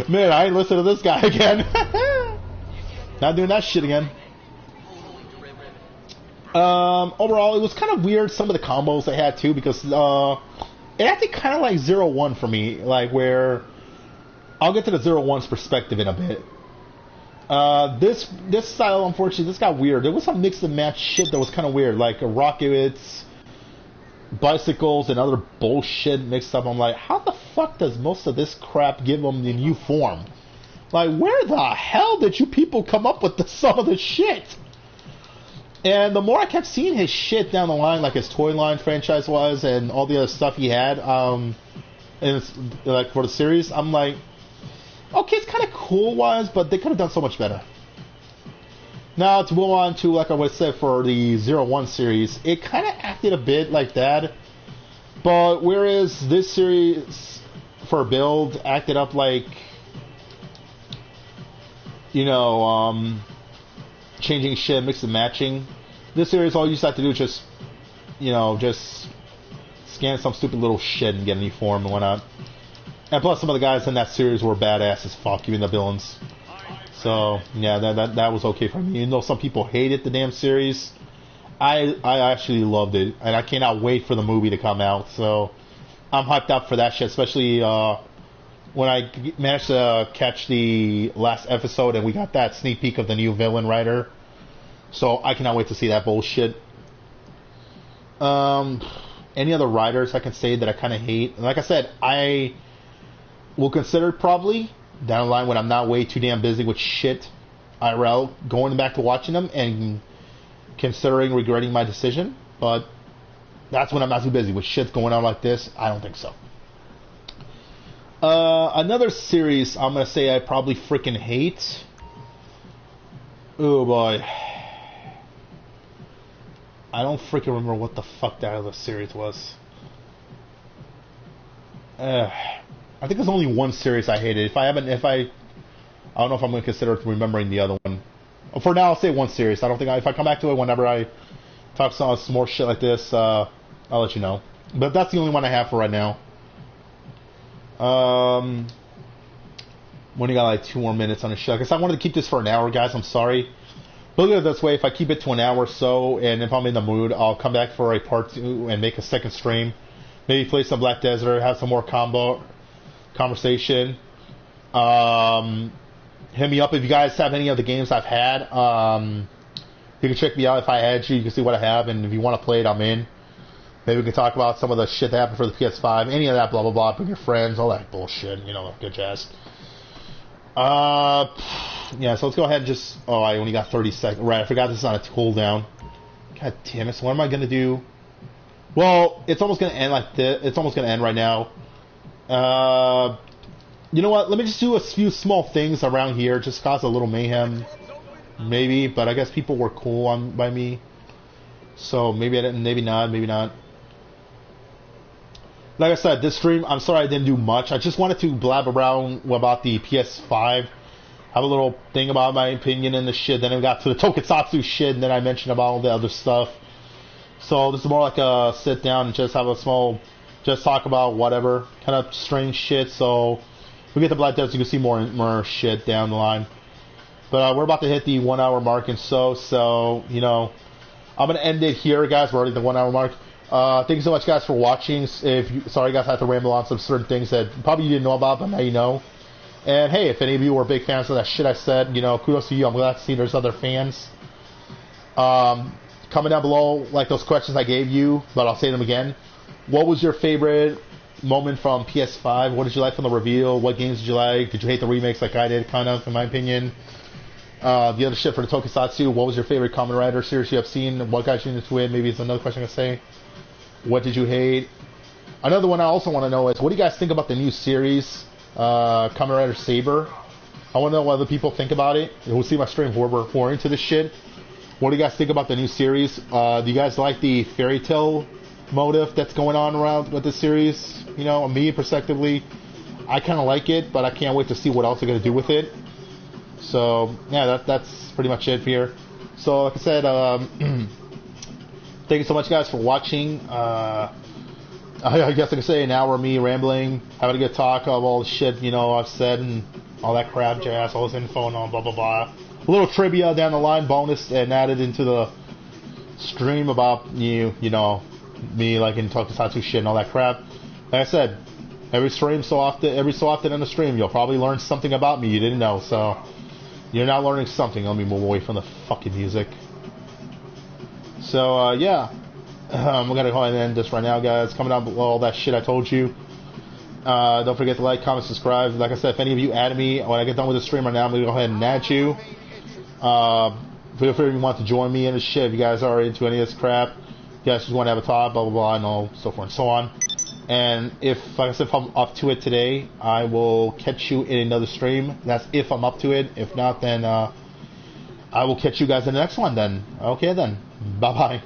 man, I ain't listening to this guy again. Not doing that shit again. Overall, it was kind of weird, some of the combos they had too, because it acted kind of like 0-1 for me, like where I'll get to the 0-1's perspective in a bit. This style, unfortunately, this got weird. There was some mix and match shit that was kind of weird, like rockets, bicycles, and other bullshit mixed up. I'm like, how the fuck does most of this crap give them the new form? Like, where the hell did you people come up with some of this shit? And the more I kept seeing his shit down the line, like his toy line franchise was, and all the other stuff he had, and it's, like for the series, I'm like, okay, it's kind of cool wise, but they could have done so much better. Now to move on to, like I would say, for the 0-1 series, it kind of acted a bit like that, but whereas this series for Build acted up like, you know, changing shit, mix and matching. This series, all you just have to do is just, you know, just scan some stupid little shit and get a new form and whatnot. And plus, some of the guys in that series were badass as fuck, even the villains. So yeah, that was okay for me. Even though some people hated the damn series, I actually loved it, and I cannot wait for the movie to come out. So I'm hyped up for that shit, especially when I managed to catch the last episode and we got that sneak peek of the new villain writer. So I cannot wait to see that bullshit. Any other writers I can say that I kind of hate? Like I said, I will consider it probably down the line when I'm not way too damn busy with shit IRL, going back to watching them and considering regretting my decision. But that's when I'm not too busy with shit going on like this. I don't think so. Another series I'm gonna say I probably freaking hate. Oh boy, I don't freaking remember what the fuck that other series was. I think there's only one series I hated. I don't know if I'm gonna consider remembering the other one. For now, I'll say one series. I don't think if I come back to it whenever I talk some more shit like this, I'll let you know. But that's the only one I have for right now. When you got like 2 more minutes on the show, because I wanted to keep this for an hour, guys. I'm sorry. But look at it this way: if I keep it to an hour or so, and if I'm in the mood, I'll come back for a part 2 and make a second stream. Maybe play some Black Desert, have some more conversation. Hit me up if you guys have any of the games I've had. You can check me out if I had you. You can see what I have, and if you want to play it, I'm in. Maybe we can talk about some of the shit that happened for the PS5, any of that, blah blah blah. Bring your friends, all that bullshit, you know, good jazz. Yeah, so let's go ahead and just. Oh, I only got 30 seconds. Right, I forgot this is on a cooldown. God damn it! So what am I gonna do? Well, it's almost gonna end like this. It's almost gonna end right now. You know what? Let me just do a few small things around here, just cause a little mayhem, maybe. But I guess people were cool by me, so maybe I didn't. Maybe not. Maybe not. Like I said, this stream, I'm sorry I didn't do much. I just wanted to blab around about the PS5, have a little thing about my opinion and the shit. Then we got to the Tokusatsu shit, and then I mentioned about all the other stuff. So this is more like a sit down and just have a small, just talk about whatever kind of strange shit. So we get the Black Desert, you can see more shit down the line. But we're about to hit the 1 hour mark, and so you know, I'm gonna end it here, guys. We're already at the 1 hour mark. Thank you so much, guys, for watching. Sorry, guys, I had to ramble on some certain things that probably you didn't know about, but now you know. And hey, if any of you were big fans of that shit I said, you know, kudos to you. I'm glad to see there's other fans. Comment down below, like those questions I gave you, but I'll say them again. What was your favorite moment from PS5? What did you like from the reveal? What games did you like? Did you hate the remakes like I did, kind of, in my opinion? The other shit for the Tokusatsu, what was your favorite Kamen Rider series you have seen? What got you into it? Maybe it's another question I can say. What did you hate? Another one I also want to know is, what do you guys think about the new series, Kamen Rider Saber? I want to know what other people think about it. Who see my stream who are more into this shit. What do you guys think about the new series? Do you guys like the fairy tale motive that's going on around with this series? You know, me, prospectively, I kind of like it, but I can't wait to see what else they're going to do with it. So, yeah, that's pretty much it here. So, like I said, thank you so much, guys, for watching. I guess I could say an hour of me rambling, having a good talk of all the shit, you know, I've said and all that crap, jazz, all this info and all, blah, blah, blah. A little trivia down the line, bonus, and added into the stream about you know, me liking Tokusatsu shit and all that crap. Like I said, every so often in the stream, you'll probably learn something about me you didn't know. So you're not learning something. Let me move away from the fucking music. So yeah, I'm gonna go ahead and end this right now, guys. Coming down below all that shit I told you. Don't forget to like, comment, subscribe. Like I said, if any of you add me when I get done with the stream right now, I'm gonna go ahead and add you. Feel free if you want to join me in this shit. If you guys are into any of this crap, you guys just want to have a talk, blah blah blah, and all so forth and so on. And if, like I said, if I'm up to it today, I will catch you in another stream. That's if I'm up to it. If not, then I will catch you guys in the next one. Then okay, then bye bye.